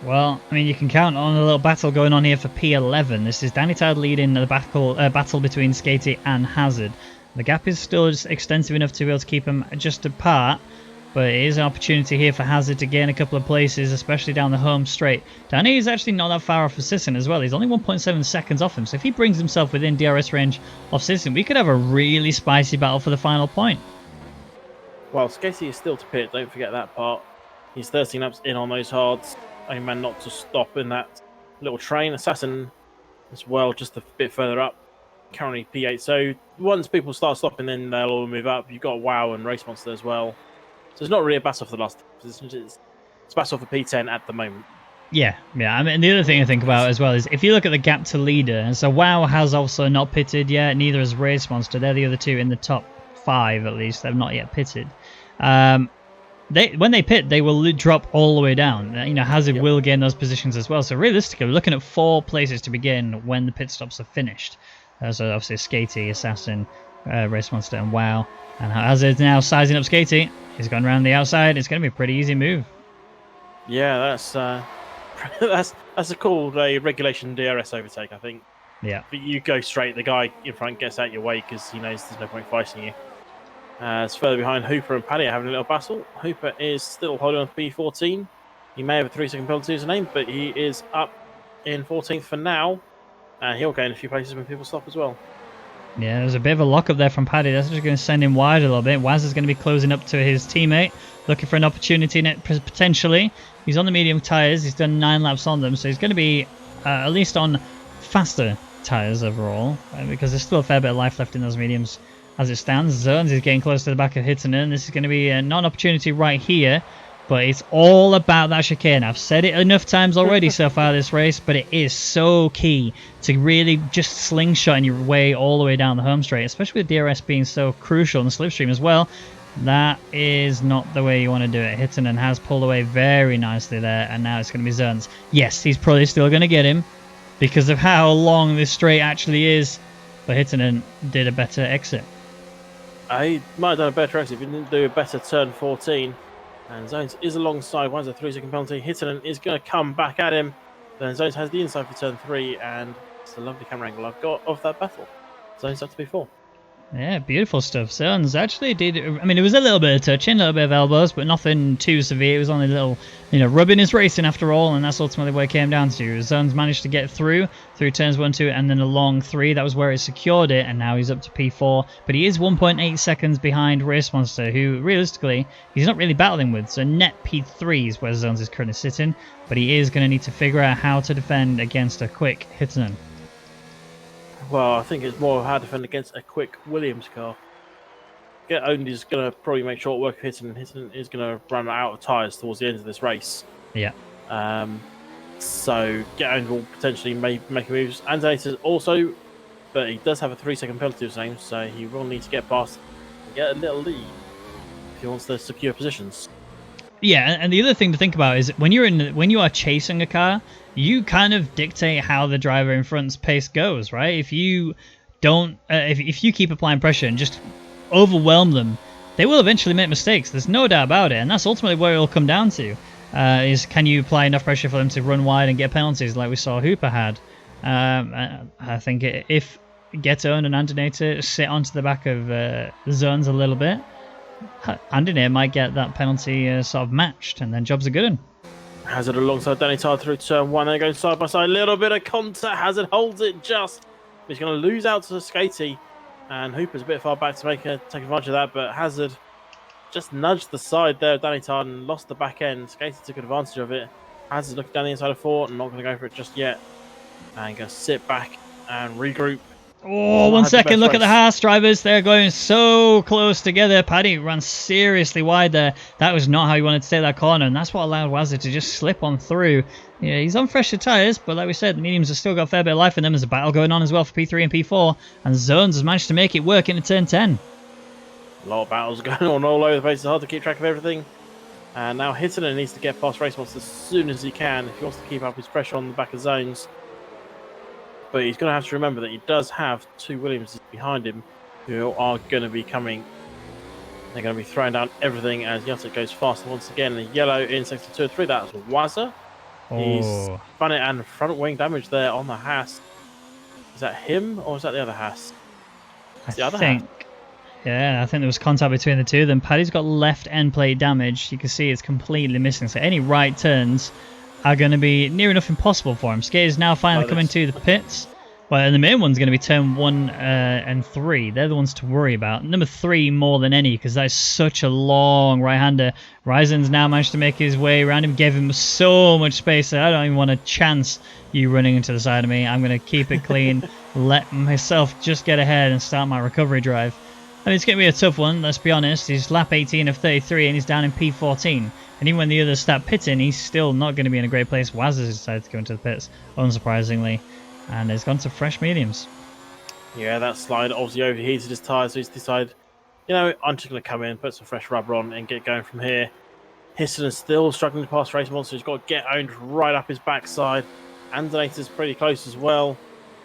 Well, I mean, you can count on a little battle going on here for P11. This is Danny Tide leading the battle between Skatey and Hazard. The gap is still just extensive enough to be able to keep them just apart. But it is an opportunity here for Hazard to gain a couple of places, especially down the home straight. Danny is actually not that far off of Sisson as well. He's only 1.7 seconds off him. So if he brings himself within DRS range of Sisson, we could have a really spicy battle for the final point. Well, Skatey is still to pit. Don't forget that part. He's 13 laps in on those hards. Only man not to stop in that little train. Assassin as well, just a bit further up. Currently P8. So once people start stopping, then they'll all move up. You've got WoW and Race Monster as well. So it's not really a battle for the last position. It's a battle for P10 at the moment. Yeah. I mean, the other thing I think about as well is if you look at the gap to leader, and so WoW has also not pitted yet, neither has Race Monster. They're the other two in the top 5 at least. They've not yet pitted. When they pit, they will drop all the way down. Hazard will gain those positions as well. So realistically, we're looking at 4 places to begin when the pit stops are finished. So obviously Skatey, Assassin, Race Monster, and WoW. And Hazard's now sizing up Skatey. He's gone around the outside. It's going to be a pretty easy move. Yeah, that's a called a regulation DRS overtake, I think. Yeah. But you go straight, the guy in front gets out your way because he knows there's no point fighting you. It's further behind. Hooper and Paddy are having a little battle. Hooper is still holding on to P14. He may have a 3-second penalty to his name, but he is up in 14th for now. And he'll gain a few places when people stop as well. Yeah, there's a bit of a lock up there from Paddy. That's just going to send him wide a little bit. Waz is going to be closing up to his teammate, looking for an opportunity in it potentially. He's on the medium tyres. He's done 9 laps on them, so he's going to be at least on faster tyres overall, because there's still a fair bit of life left in those mediums as it stands. Zones is getting close to the back of Hittanen. This is going to be not an opportunity right here But it's all about that chicane. I've said it enough times already so far this race, but it is so key to really just slingshotting your way all the way down the home straight, especially with DRS being so crucial in the slipstream as well. That is not the way you want to do it. Hittinen has pulled away very nicely there, and now it's going to be Zones. Yes, he's probably still going to get him because of how long this straight actually is, but Hittinen did a better exit. He might have done a better exit if he didn't do a better turn 14. And Zones is alongside. One's a 3-second penalty. Hittinen is going to come back at him. Then Zones has the inside for turn 3, and it's a lovely camera angle I've got of that battle. Zones up to B4. Yeah, beautiful stuff. Zones actually did. I mean, it was a little bit of touching, a little bit of elbows, but nothing too severe. It was only a little, rubbing his racing after all, and that's ultimately what it came down to. Zones managed to get through turns 1, 2, and then a long 3. That was where it secured it, and now he's up to P4. But he is 1.8 seconds behind Racemonster, who realistically he's not really battling with. So net P3 is where Zones is currently sitting, but he is going to need to figure out how to defend against a quick Hittinen. Well, I think it's more how to defend against a quick Williams car. Get Owned is going to probably make short work of Hittinen. Hittinen is going to run out of tyres towards the end of this race. Yeah. So Get Owned will potentially make moves. Andonator also, but he does have a 3-second penalty of same, so he will need to get past and get a little lead if he wants to secure positions. Yeah, and the other thing to think about is when you are chasing a car, you kind of dictate how the driver in front's pace goes, right? If you don't, if you keep applying pressure and just overwhelm them, they will eventually make mistakes. There's no doubt about it, and that's ultimately where it'll come down to: is can you apply enough pressure for them to run wide and get penalties like we saw Hooper had? I think if Get Owned and Andonator sit onto the back of the Zones a little bit, Andonator might get that penalty sort of matched, and then job's a good one. Hazard alongside Danny Tard through turn 1. They're going side by side. A little bit of contact. Hazard holds it just. He's going to lose out to Skatey, and Hooper's a bit far back to take advantage of that. But Hazard just nudged the side there of Danny Tard and lost the back end. Skatey took advantage of it. Hazard looking down the inside of 4 and not going to go for it just yet. And going to sit back and regroup. Oh, 1 second. Look at the Haas drivers. They're going so close together. Paddy ran seriously wide there. That was not how he wanted to take that corner, and that's what allowed Wazza to just slip on through. Yeah, he's on fresher tyres, but like we said, the mediums have still got a fair bit of life in them. There's a battle going on as well for P3 and P4, and Zones has managed to make it work into turn 10. A lot of battles going on all over the place. It's hard to keep track of everything. And now Hittinen needs to get past Racemonster as soon as he can if he wants to keep up his pressure on the back of Zones. But he's going to have to remember that he does have 2 Williamses behind him who are going to be coming. They're going to be throwing down everything as Yotek goes faster once again. The yellow in sector 2 and 3. That's Wazza. He's spun it and front wing damage there on the Haas. Is that him or is that the other Haas? It's the other Haas. Yeah, I think there was contact between the two of them. Paddy's got left end plate damage. You can see it's completely missing. So any right turns are going to be near enough impossible for him. Skate is now finally coming to the pits. Well, and the main one's going to be turn 1 and 3. They're the ones to worry about. Number 3 more than any, because that's such a long right-hander. Ryzen's now managed to make his way around him, gave him so much space that I don't even want a chance you running into the side of me. I'm going to keep it clean, let myself just get ahead and start my recovery drive. I mean, it's going to be a tough one, let's be honest. He's lap 18 of 33 and he's down in P14. And even when the others start pitting, he's still not going to be in a great place. Waz has decided to go into the pits, unsurprisingly. And has gone to fresh mediums. Yeah, that slide obviously overheated his tyres, so he's decided, I'm just going to come in, put some fresh rubber on and get going from here. Hittinen is still struggling to pass Racemonster. He's got to Get Owned right up his backside. Andonator's pretty close as well.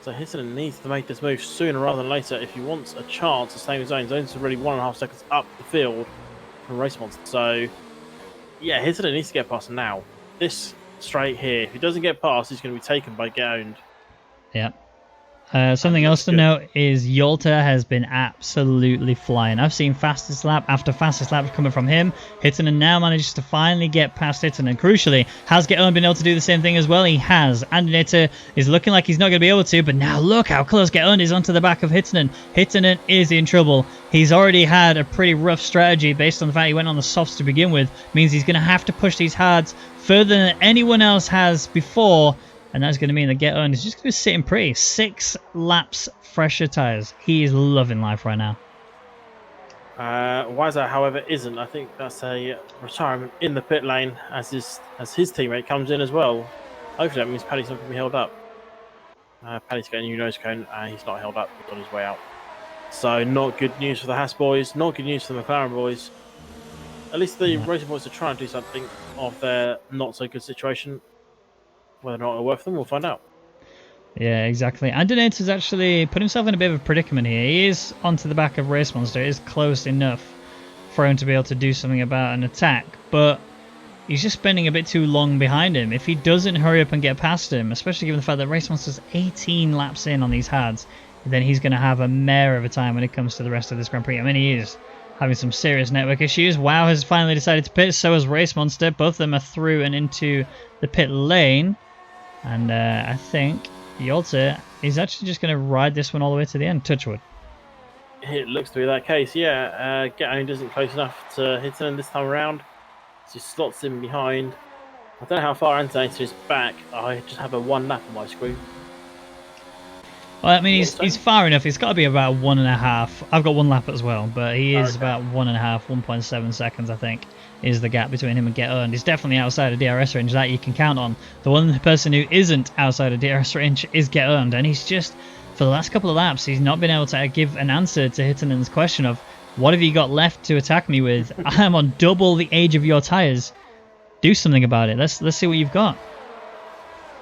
So Hittinen needs to make this move sooner rather than later if he wants a chance to stay in Zones. Zones is really 1.5 seconds up the field from Racemonster. So, yeah, Hittinen needs to get past now. This straight here, if he doesn't get past, he's going to be taken by Get Owned. Yeah. Something else to note is Yolta has been absolutely flying. I've seen fastest lap after fastest lap coming from him. Hittinen now manages to finally get past Hittinen. Crucially, has Get Owned been able to do the same thing as well? He has. Andonator is looking like he's not going to be able to, but now look how close Get Owned is onto the back of Hittinen. Hittinen is in trouble. He's already had a pretty rough strategy based on the fact he went on the softs to begin with. Means he's going to have to push these hards further than anyone else has before. And that's going to mean that Get Owned is just going to be sitting pretty. 6 laps fresher tyres. He is loving life right now. Wazza, however, isn't. I think that's a retirement in the pit lane as his teammate comes in as well. Hopefully that means Paddy's not going to be held up. Paddy's getting a new nose cone. He's not held up. He's on his way out. So not good news for the Haas boys. Not good news for the McLaren boys. At least the racing boys are trying to do something of their not so good situation. Whether or not it'll work for them, we'll find out. Yeah, exactly. Andonates has actually put himself in a bit of a predicament here. He is onto the back of Race Monster. It is close enough for him to be able to do something about an attack, but he's just spending a bit too long behind him. If he doesn't hurry up and get past him, especially given the fact that Race Monster's 18 laps in on these hards, then he's going to have a mare of a time when it comes to the rest of this Grand Prix. I mean, he is having some serious network issues. WoW has finally decided to pit, so has Race Monster. Both of them are through and into the pit lane, and I think Yolta is actually just going to ride this one all the way to the end. Touchwood. It looks to be that case, yeah. Get-Owned isn't close enough to hit him this time around. So he slots in behind. I don't know how far Antonator is back. I just have a one lap on my screen. Well, I mean, he's far enough. It's got to be about 1.5. I've got one lap as well, but he is about 1.5, 1.7 seconds, I think, is the gap between him and Get Earned. He's definitely outside of DRS range, that you can count on. The one person who isn't outside of DRS range is Get Earned, and he's just, for the last couple of laps, he's not been able to give an answer to Hittonen's question of, what have you got left to attack me with? I am on double the age of your tyres. Do something about it. Let's see what you've got.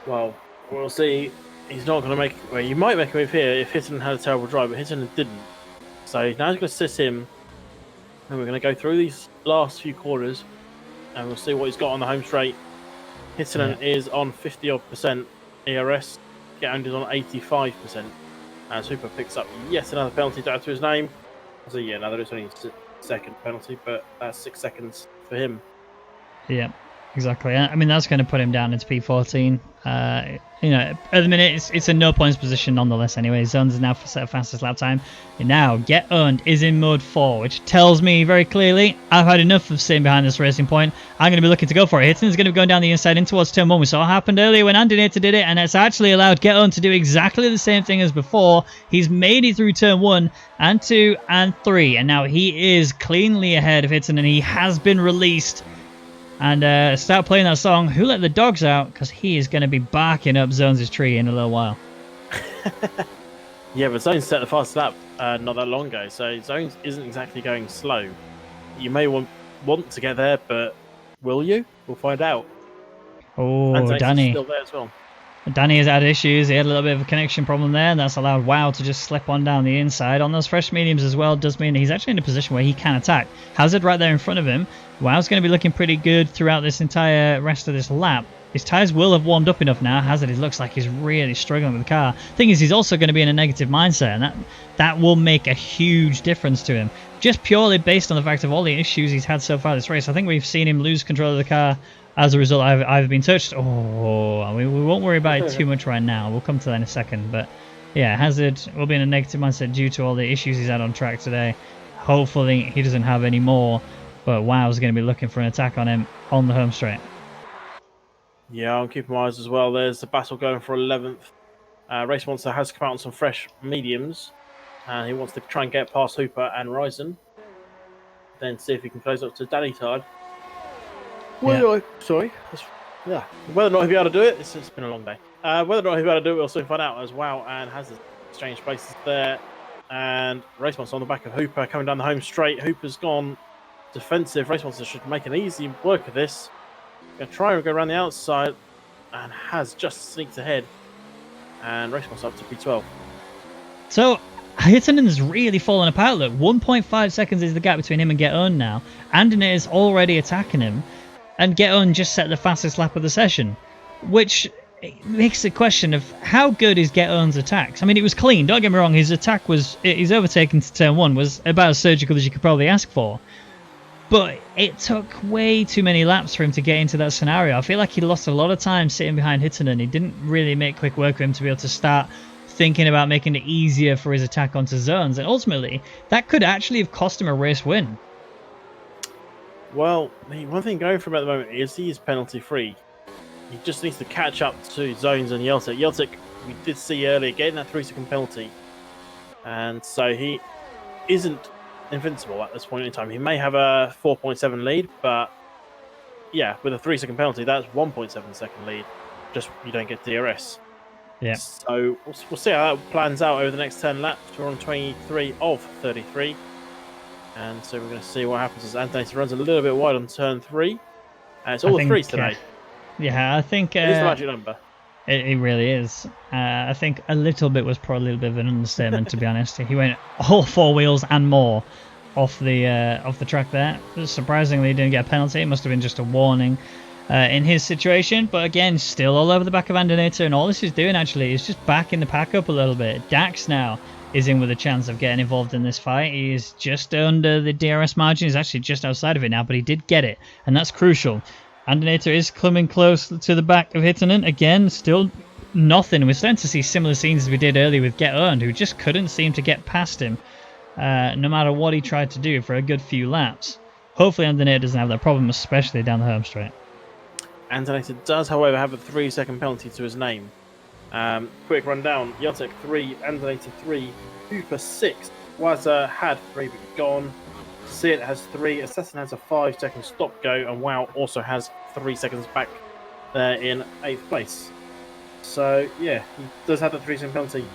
Well, we'll see. He's not going to make... Well, you might make a move here if Hittonen had a terrible drive, but Hittonen didn't. So now he's going to sit him, and we're going to go through these last few quarters, and we'll see what he's got on the home straight. Hittonen is on 50-odd% ERS. Get-Owned is on 85%. As Hooper picks up yet another penalty to add to his name. So yeah, now there is only a second penalty, but that's 6 seconds for him. Yeah, exactly. I mean, that's going to put him down into P14. You know, at the minute, it's a no points position nonetheless anyway. Zones is now set fastest lap time. And now, Get Earned is in mode 4, which tells me very clearly I've had enough of sitting behind this racing point. I'm going to be looking to go for it. Hittonen's going to be going down the inside in towards turn 1. We saw what happened earlier when Andonator did it, and it's actually allowed Get Earned to do exactly the same thing as before. He's made it through turn 1 and 2 and 3, and now he is cleanly ahead of Hittonen. He has been released. And start playing that song, Who Let the Dogs Out? Because he is going to be barking up Zones' tree in a little while. Yeah, but Zones set the fastest lap not that long ago, so Zones isn't exactly going slow. You may want to get there, but will you? We'll find out. Oh, and Danny. Still there as well. Danny has had issues. He had a little bit of a connection problem there, and that's allowed WoW to just slip on down the inside. On those fresh mediums as well does mean he's actually in a position where he can attack. Hazard right there in front of him. WoW's going to be looking pretty good throughout this entire rest of this lap. His tyres will have warmed up enough now. Hazard, it looks like he's really struggling with the car. Thing is, he's also going to be in a negative mindset, and that will make a huge difference to him. Just purely based on the fact of all the issues he's had so far this race. I think we've seen him lose control of the car as a result. I've been touched. Oh, we won't worry about it too much right now. We'll come to that in a second. But yeah, Hazard will be in a negative mindset due to all the issues he's had on track today. Hopefully he doesn't have any more. But WoW's going to be looking for an attack on him on the home straight. Yeah, I'm keeping my eyes as well. There's the battle going for 11th. Race Monster has come out on some fresh mediums. And he wants to try and get past Hooper and Ryzen. Then see if he can close up to Danny side. Whether or not he'll be able to do it, it's been a long day. Whether or not he'll be able to do it, we'll soon find out as WoW and has exchanged places there. And Race Monster on the back of Hooper coming down the home straight. Hooper's gone defensive. Race Monster should make an easy work of this. Going to try and go around the outside and has just sneaked ahead. And Race Monster up to P12. So Hittonen's really fallen apart. Look, 1.5 seconds is the gap between him and Get Earned now. Andonator is already attacking him. And Get Earned just set the fastest lap of the session. Which makes the question of how good is Get Earned's attacks? I mean, it was clean. Don't get me wrong. His attack was... His overtaking to turn 1 was about as surgical as you could probably ask for. But it took way too many laps for him to get into that scenario. I feel like he lost a lot of time sitting behind Hittonen. He didn't really make quick work of him to be able to start thinking about making it easier for his attack onto Zones. And ultimately, that could actually have cost him a race win. Well, the one thing going for him at the moment is he is penalty free. He just needs to catch up to Zones and Yeltic. Yeltic, we did see earlier, getting that 3-second penalty. And so he isn't invincible at this point in time. He may have a 4.7 lead, but yeah, with a 3-second penalty, that's 1.7 second lead. Just you don't get DRS. Yeah. So we'll see how that plans out over the next 10 laps. We're on 23 of 33. And so we're going to see what happens as Anthony runs a little bit wide on turn 3. And it's all the threes today. Yeah, I think it is the magic number. It really is. I think a little bit was probably a little bit of an understatement, to be honest. He went all 4 wheels and more off the track there. Surprisingly, he didn't get a penalty. It must have been just a warning in his situation. But again, still all over the back of Andonator, and all this is doing actually is just backing the pack up a little bit. Dax now is in with a chance of getting involved in this fight. He is just under the DRS margin. He's actually just outside of it now, but he did get it, and that's crucial. Andonator is coming close to the back of Hittanen. Again, still nothing. We're starting to see similar scenes as we did earlier with Get Earned, who just couldn't seem to get past him, no matter what he tried to do for a good few laps. Hopefully Andonator doesn't have that problem, especially down the home straight. Andonator does, however, have a 3-second penalty to his name. Quick rundown. Yotek 3, Andonator 3, Cooper 6, Wazza had 3 but gone. Seat has 3, Assassin has a 5-second stop go, and WoW also has 3 seconds back there in 8th place. So yeah, he does have the 3-second penalty.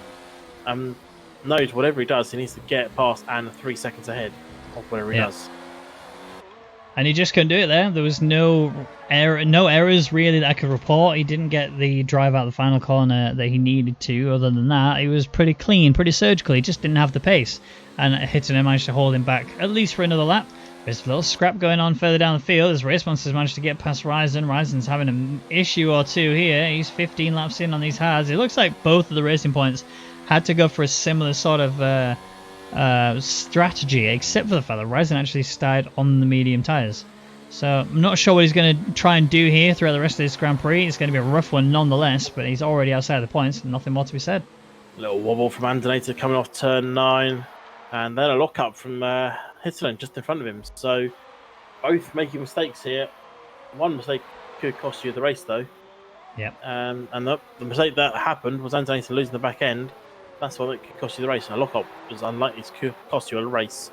Knows whatever he does, he needs to get past and 3 seconds ahead of whatever he does. And he just couldn't do it there. There was no errors really that I could report. He didn't get the drive out of the final corner that he needed to. Other than that, he was pretty clean, pretty surgical. He just didn't have the pace. And Hittanen managed to hold him back at least for another lap. There's a little scrap going on further down the field as Race Monsters managed to get past Ryzen. Ryzen's having an issue or two here. He's 15 laps in on these hards. It looks like both of the racing points had to go for a similar sort of strategy, except for the fact that Ryzen actually started on the medium tyres. So I'm not sure what he's going to try and do here throughout the rest of this Grand Prix. It's going to be a rough one nonetheless, but he's already outside the points. Nothing more to be said. Little wobble from Andonator coming off turn 9, and then a lock-up from Hittanen just in front of him. So both making mistakes here. One mistake could cost you the race, though. Yep. And the mistake that happened was Andonator losing the back end. That's what it could cost you the race. And a lock-up is unlikely to cost you a race.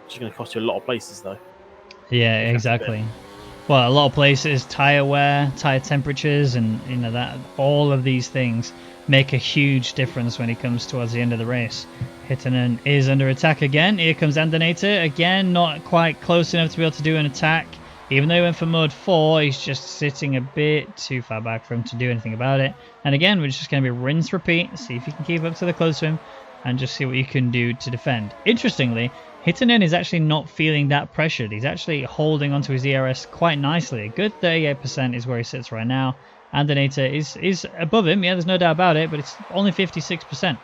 It's going to cost you a lot of places, though. Yeah, exactly. Well, a lot of places, tyre wear, tyre temperatures, and that all of these things make a huge difference when it comes towards the end of the race. Hittanen is under attack again. Here comes Andonator. Again, not quite close enough to be able to do an attack. Even though he went for mode 4, he's just sitting a bit too far back for him to do anything about it. And again, we're just going to be rinse, repeat, see if you can keep up to the close to him, and just see what you can do to defend. Interestingly, Hittanen is actually not feeling that pressured. He's actually holding onto his ERS quite nicely. A good 38% is where he sits right now. Andonator is above him, yeah, there's no doubt about it, but it's only 56%,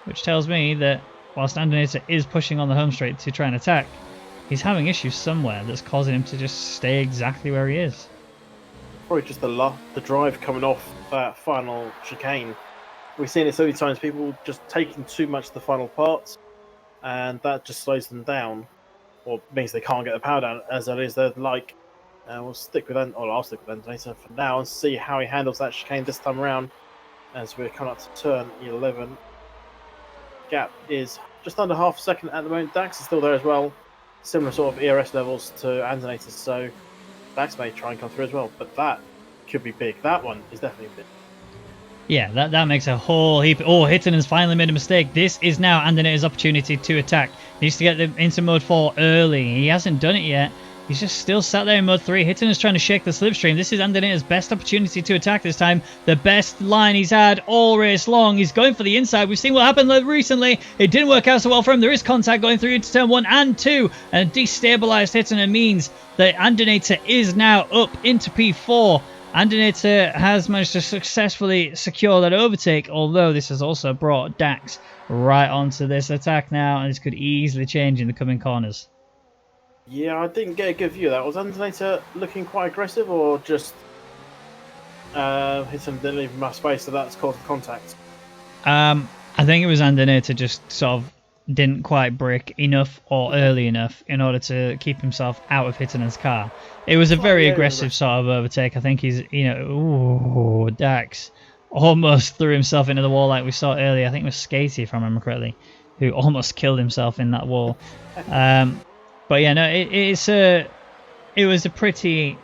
which tells me that whilst Andonator is pushing on the home straight to try and attack, he's having issues somewhere that's causing him to just stay exactly where he is. Probably just the drive coming off that final chicane. We've seen it so many times, people just taking too much of the final parts, and that just slows them down, or means they can't get the power down as it is. They're like, I'll stick with Andonator for now and see how he handles that chicane this time around as we're coming up to turn 11. Gap is just under half a second at the moment. Dax is still there as well. Similar sort of ERS levels to Andonator, so Dax may try and come through as well, but that could be big. That one is definitely big. Yeah, that makes a whole heap. Oh, Hittanen's finally made a mistake. This is now Andonator's opportunity to attack. He needs to get them into mode 4 early. He hasn't done it yet. He's just still sat there in mode 3. Hittanen's trying to shake the slipstream. This is Andonator's best opportunity to attack this time. The best line he's had all race long. He's going for the inside. We've seen what happened recently. It didn't work out so well for him. There is contact going through into turn 1 and 2. And destabilized Hittanen means that Andonator is now up into P4. Andonator has managed to successfully secure that overtake, although this has also brought Dax right onto this attack now, and this could easily change in the coming corners. Yeah, I didn't get a good view of that. Was Andonator looking quite aggressive, or just Hittanen didn't leave enough space, so that's caused contact? I think it was Andonator just sort of didn't quite brake enough or early enough in order to keep himself out of Hittanen's car. It was a very aggressive sort of overtake. I think he's, Dax almost threw himself into the wall like we saw earlier. I think it was Skatey, if I remember correctly, who almost killed himself in that wall. But yeah, no, it was a pretty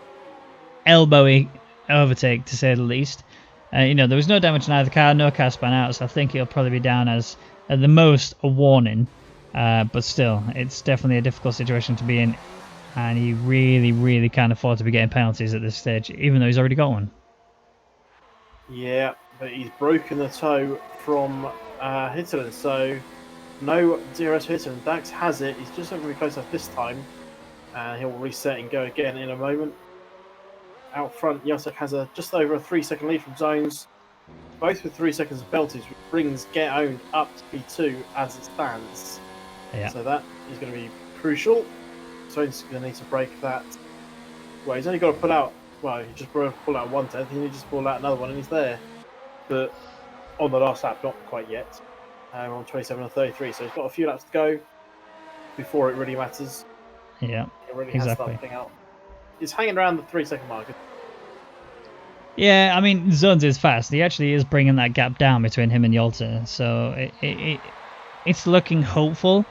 elbowy overtake, to say the least. You know, there was no damage in either car, no car span out, so I think it'll probably be down as, at the most, a warning. But still, it's definitely a difficult situation to be in, and he really, really can't afford to be getting penalties at this stage, even though he's already got one. Yeah, but he's broken the toe from Hitterland, so no DRS for Hitterland. Dax has it. He's just not going to be close enough this time, and he'll reset and go again in a moment. Out front, Jacek has just over a 3-second lead from Zones, both with 3 seconds of penalties, which brings Get Owned up to P2 as it stands. Yeah. So that is going to be crucial. Zones is going to need to break that. Well, he's only got to pull out. Well, he just pulled out 1/10. He needs to pull out another one, and he's there. But on the last lap, not quite yet. We're on 27 and 33, so he's got a few laps to go before it really matters. Yeah, it really exactly. has to start out. He's hanging around the 3-second mark. Yeah, I mean, Zones is fast. He actually is bringing that gap down between him and Yolta, so it's looking hopeful.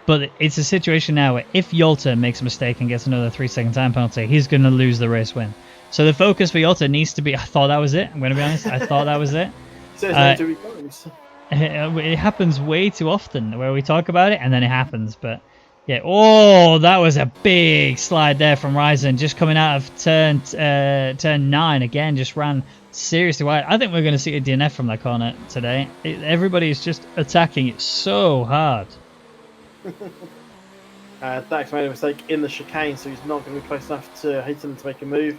But it's a situation now where if Yolta makes a mistake and gets another 3-second time penalty, he's going to lose the race win. So the focus for Yolta needs to be... I thought that was it. I'm going to be honest. I thought that was it. It happens way too often where we talk about it and then it happens. But yeah, oh, that was a big slide there from Ryzen, just coming out of turn 9 again. Just ran seriously wide. I think we're going to see a DNF from that corner today. Everybody is just attacking it so hard. Dax made a mistake in the chicane, so he's not going to be close enough to Hayton to make a move.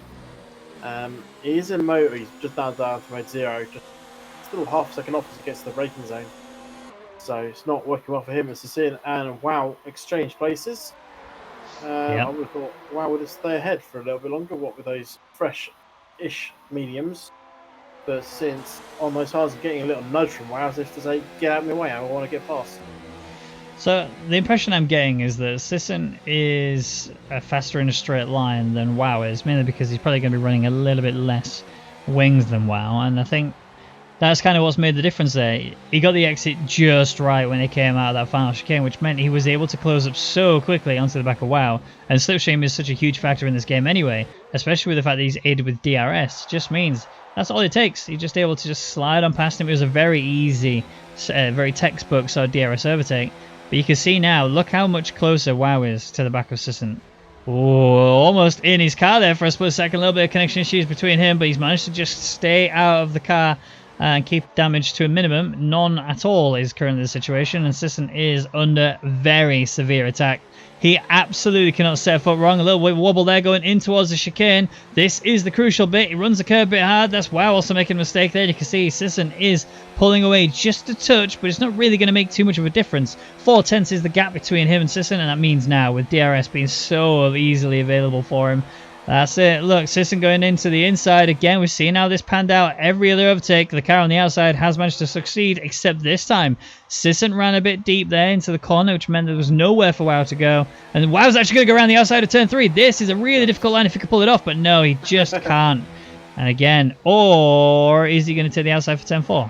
He is in mode, he's just down to mode 0, just still half a second off as he gets to the braking zone. So it's not working well for him. It's Sin and Wow exchange places. I would have thought Wow would have stayed ahead for a little bit longer, what with those fresh-ish mediums. But since on those hards are getting a little nudge from Wow as if to say, get out of my way, I want to get past. So the impression I'm getting is that Sisson is faster in a straight line than Wow is, mainly because he's probably going to be running a little bit less wings than Wow, and I think that's kind of what's made the difference there. He got the exit just right when he came out of that final chicane, which meant he was able to close up so quickly onto the back of Wow, and slipstream is such a huge factor in this game anyway, especially with the fact that he's aided with DRS. Just means that's all it takes. He's just able to just slide on past him. It was a very easy, very textbook sort of DRS overtake. But you can see now, look how much closer Wow is to the back of Sisson. Oh, almost in his car there for a split second. A little bit of connection issues between him, but he's managed to just stay out of the car and keep damage to a minimum. None at all is currently the situation, and Sisson is under very severe attack. He absolutely cannot set a foot wrong. A little wobble there going in towards the chicane. This is the crucial bit. He runs the curve a bit hard. That's Wow also making a mistake there. You can see Sisson is pulling away just a touch, but it's not really going to make too much of a difference. 4/10 is the gap between him and Sisson, and that means now with DRS being so easily available for him, that's it. Look, Sisson going into the inside again. We've seen how this panned out. Every other overtake, the car on the outside has managed to succeed, except this time. Sisson ran a bit deep there into the corner, which meant there was nowhere for Wow to go. And Wow's actually going to go around the outside of turn 3. This is a really difficult line if he could pull it off, but no, he just can't. And again, or is he going to take the outside for turn 4?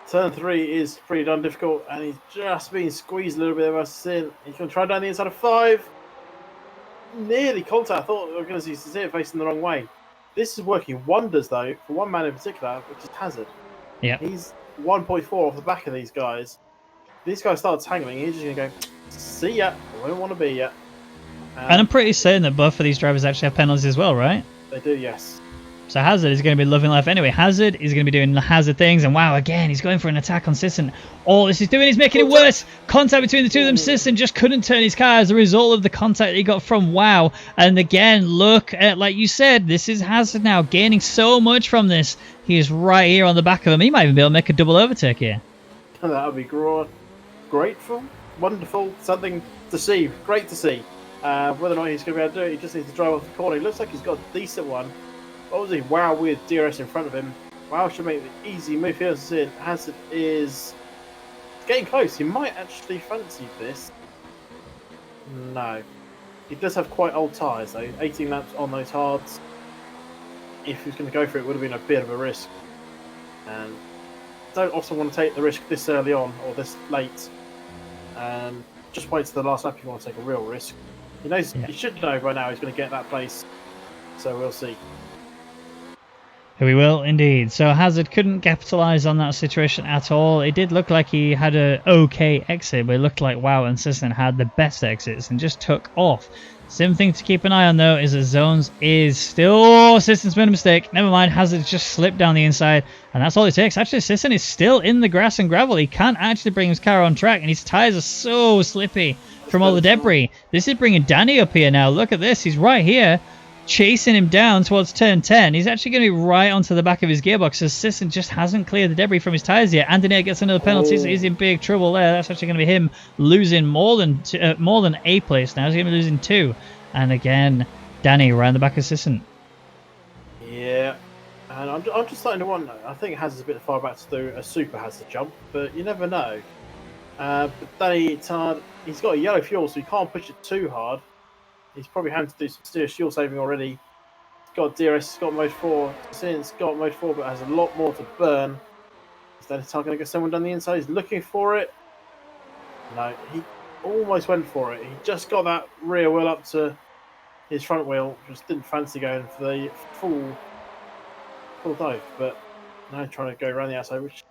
Turn 3 is pretty darn difficult, and he's just being squeezed a little bit by Sin. He's going to try down the inside of 5. Nearly contact. I thought we were going to see Cesar facing the wrong way. This is working wonders, though, for one man in particular, which is Hazard. Yeah. He's 1.4 off the back of these guys. These guys start tangling. He's just going to go, see ya. I don't want to be ya. And I'm pretty certain that both of these drivers actually have penalties as well, right? They do, yes. So Hazard is going to be loving life anyway. Hazard is going to be doing the Hazard things. And Wow, again, he's going for an attack on Sisson. All this is doing is making it worse. Contact between the two of them. Sisson just couldn't turn his car as a result of the contact he got from Wow. And again, look at, like you said, this is Hazard now gaining so much from this. He is right here on the back of him. He might even be able to make a double overtake here. That would be grateful, wonderful, something to see. Great to see. Whether or not he's going to be able to do it, he just needs to drive off the corner. He looks like he's got a decent one. Obviously, Wow with DRS in front of him. Wow should make the easy move here. Hazard is getting close. He might actually fancy this. No. He does have quite old tyres, though. 18 laps on those hards. If he was going to go for it, it would have been a bit of a risk. And don't often want to take the risk this early on or this late Just wait to the last lap if you want to take a real risk. He knows. Yeah. He should know by now he's going to get that place. So we'll see. We will indeed. So Hazard couldn't capitalise on that situation at all. It did look like he had an okay exit, but it looked like Wow and Sisson had the best exits and just took off. Same thing to keep an eye on though is that Zones is still... Oh, Sisson's made a mistake. Never mind, Hazard just slipped down the inside and that's all it takes. Actually, Sisson is still in the grass and gravel. He can't actually bring his car on track and his tyres are so slippy from all the debris. This is bringing Danny up here now. Look at this. He's right here, chasing him down towards turn 10. He's actually going to be right onto the back of his gearbox as Sisson just hasn't cleared the debris from his tyres yet. Anthony gets another penalty, so he's in big trouble there. That's actually going to be him losing more than a place now. He's going to be losing 2. And again, Danny around the back of Sisson. Yeah, and I'm just starting to wonder. I think Hazard's a bit far back to do a super hazard jump, but you never know. But Danny, it's hard. He's got a yellow fuel, so he can't push it too hard. He's probably having to do some serious fuel saving already. He's got DRS, he's got mode 4. Since got mode 4, but has a lot more to burn. Is Danny going to get someone down the inside? He's looking for it. No, he almost went for it. He just got that rear wheel up to his front wheel. Just didn't fancy going for the full dive, but now trying to go around the outside, which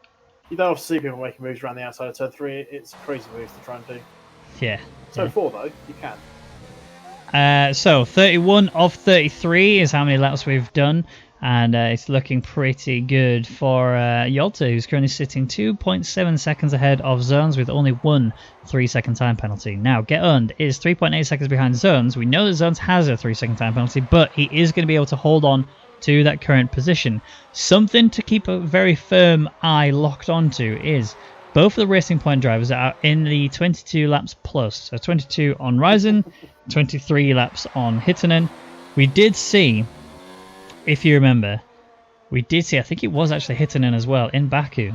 you don't often see people making moves around the outside of turn 3. It's a crazy move to try and do. Yeah. Turn 4 though, you can. So 31 of 33 is how many laps we've done, and it's looking pretty good for Yalta, who's currently sitting 2.7 seconds ahead of Zones with only 1 3-second time penalty. Now, Get Earned is 3.8 seconds behind Zones. We know that Zones has a 3-second time penalty, but he is going to be able to hold on to that current position. Something to keep a very firm eye locked onto is both of the Racing Point drivers are in the 22 laps plus. So 22 on Ryzen, 23 laps on Hittanen. We did see, if you remember, I think it was actually Hittanen as well in Baku,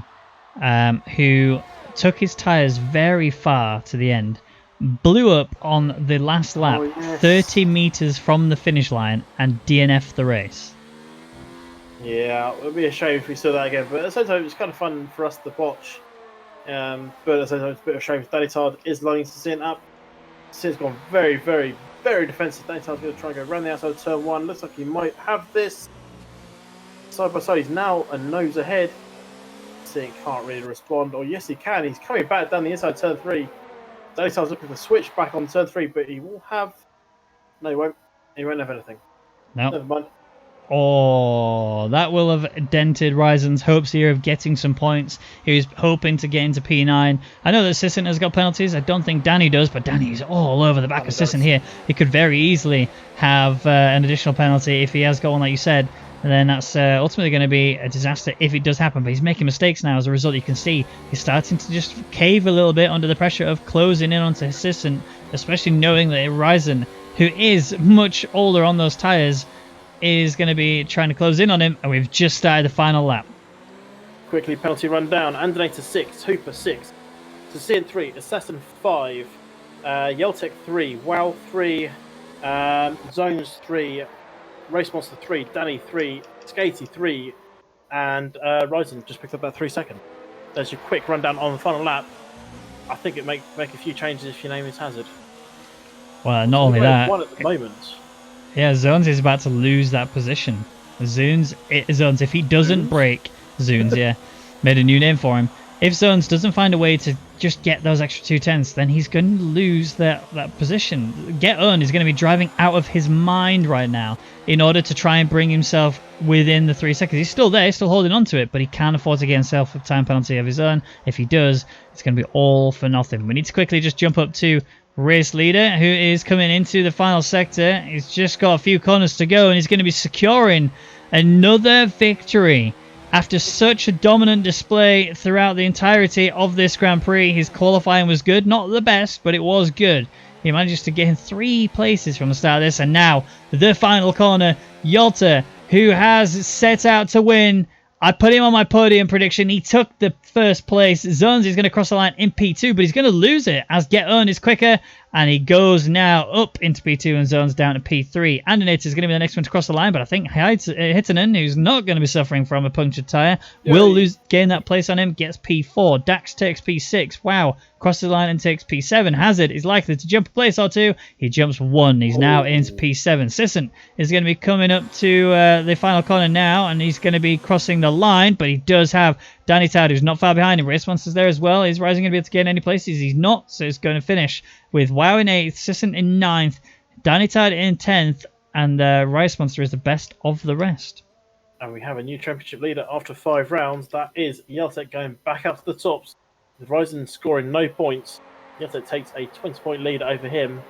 who took his tyres very far to the end, blew up on the last lap, 30 metres from the finish line, and DNF'd the race. Yeah, it would be a shame if we saw that again, but at the same time, it's kind of fun for us to watch. But at the same time, it's a bit of a shame. Danny Tard is lining Sin up. Sin's gone very, very, very defensive. Danny Tard's going to try and go around the outside of turn 1. Looks like he might have this. Side by side, he's now a nose ahead. Sin can't really respond, or yes, he can. He's coming back down the inside of turn 3. Danny Tard's looking to switch back on turn 3, but he will have. No, he won't. He won't have anything. No. Never mind. Oh, that will have dented Ryzen's hopes here of getting some points. He was hoping to get into P9. I know that Sisson has got penalties. I don't think Danny does, but Danny's all over the back of Sisson here. He could very easily have an additional penalty if he has got one, like you said. And then that's ultimately going to be a disaster if it does happen. But he's making mistakes now. As a result, you can see he's starting to just cave a little bit under the pressure of closing in onto Sisson, especially knowing that Ryzen, who is much older on those tyres, is going to be trying to close in on him, and we've just started the final lap. Quickly, penalty run down. Andonata 6, Hooper 6, Sicilian 3, Assassin 5, Yeltek 3, Wow 3, Zones 3, Race Monster 3, Danny 3, Skatey 3, and Ryzen just picked up that 3 second. There's your quick rundown on the final lap. I think it make a few changes if your name is Hazard. Well, not only that. One at the moment. Yeah, Zones is about to lose that position. Zones, if he doesn't break, Zones, yeah, made a new name for him. If Zones doesn't find a way to just get those extra 2 tenths, then he's going to lose that position. Get On is going to be driving out of his mind right now in order to try and bring himself within the 3 seconds. He's still there, he's still holding on to it, but he can't afford to get himself a time penalty of his own. If he does, it's going to be all for nothing. We need to quickly just jump up to Race Leader, who is coming into the final sector. He's just got a few corners to go, and he's going to be securing another victory. After such a dominant display throughout the entirety of this Grand Prix, his qualifying was good. Not the best, but it was good. He manages to get in 3 places from the start of this, and now the final corner, Yalta, who has set out to win. I put him on my podium prediction. He took the first place. Zones is going to cross the line in P2, but he's going to lose it as Get On is quicker and he goes now up into P2 and zones down to P3. Andinator is going to be the next one to cross the line, but I think Hittanen, who's not going to be suffering from a punctured tyre, will gain that place on him, gets P4. Dax takes P6. Wow, crosses the line and takes P7. Hazard is likely to jump a place or two. He jumps 1. He's now into P7. Sisson is going to be coming up to the final corner now, and he's going to be crossing the line, but he does have Danny Tad, who's not far behind him. Racemonster's there as well. Is Rising going to be able to gain any places? He's not, so it's going to finish with Wow in 8th, Sisson in 9th, Danny Tad in 10th, and Racemonster is the best of the rest. And we have a new championship leader after 5 rounds. That is Yeltek going back up to the tops. With Ryzen scoring no points, Yeltek takes a 20-point lead over him.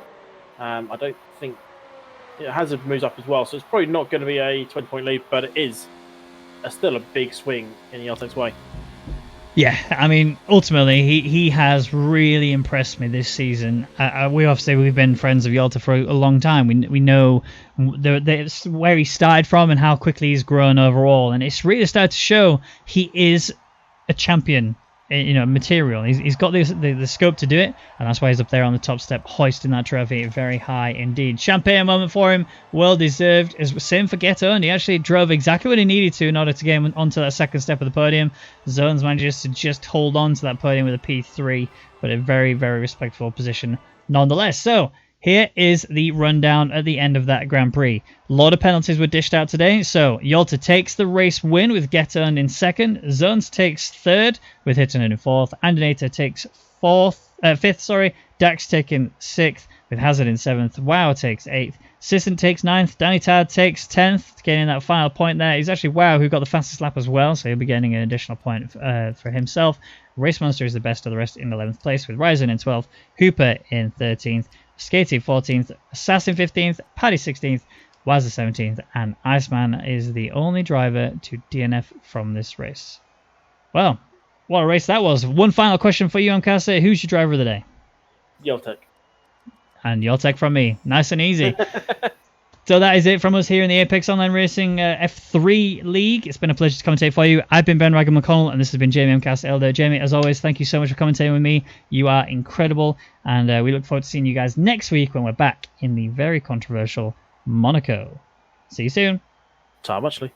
I don't think Hazard moves up as well, so it's probably not going to be a 20-point lead, but it is still a big swing in Yeltek's way. Yeah, I mean, ultimately, he has really impressed me this season. We've been friends of Yelta for a long time. We know where he started from and how quickly he's grown overall, and it's really started to show he is a champion. Material. He's got the scope to do it, and that's why he's up there on the top step, hoisting that trophy very high indeed. Champagne moment for him, well deserved. Same for Ghetto, and he actually drove exactly what he needed to in order to get onto that second step of the podium. Zones manages to just hold on to that podium with a P3, but a very, very respectable position nonetheless. So here is the rundown at the end of that Grand Prix. A lot of penalties were dished out today. So Yolta takes the race win with Gettern in second. Zones takes third with Hittanen in fourth. Andinator takes fifth. Dax taking sixth with Hazard in seventh. Wow takes eighth. Sisson takes ninth. Danny Tad takes 10th, getting that final point there. He's actually Wow who got the fastest lap as well, so he'll be getting an additional point for himself. Race Monster is the best of the rest in 11th place with Ryzen in 12th. Hooper in 13th. Skaty 14th, Assassin 15th, Paddy 16th, Wazza 17th, and Iceman is the only driver to DNF from this race. Well, what a race that was. One final question for you, Amkasa. Who's your driver of the day? Yeltek. And Yeltek from me. Nice and easy. So that is it from us here in the Apex Online Racing F3 League. It's been a pleasure to commentate for you. I've been Ben Rwaggy McConnell, and this has been Jamie Amkasa Elder. Jamie, as always, thank you so much for commentating with me. You are incredible, and we look forward to seeing you guys next week when we're back in the very controversial Monaco. See you soon. Ta muchly.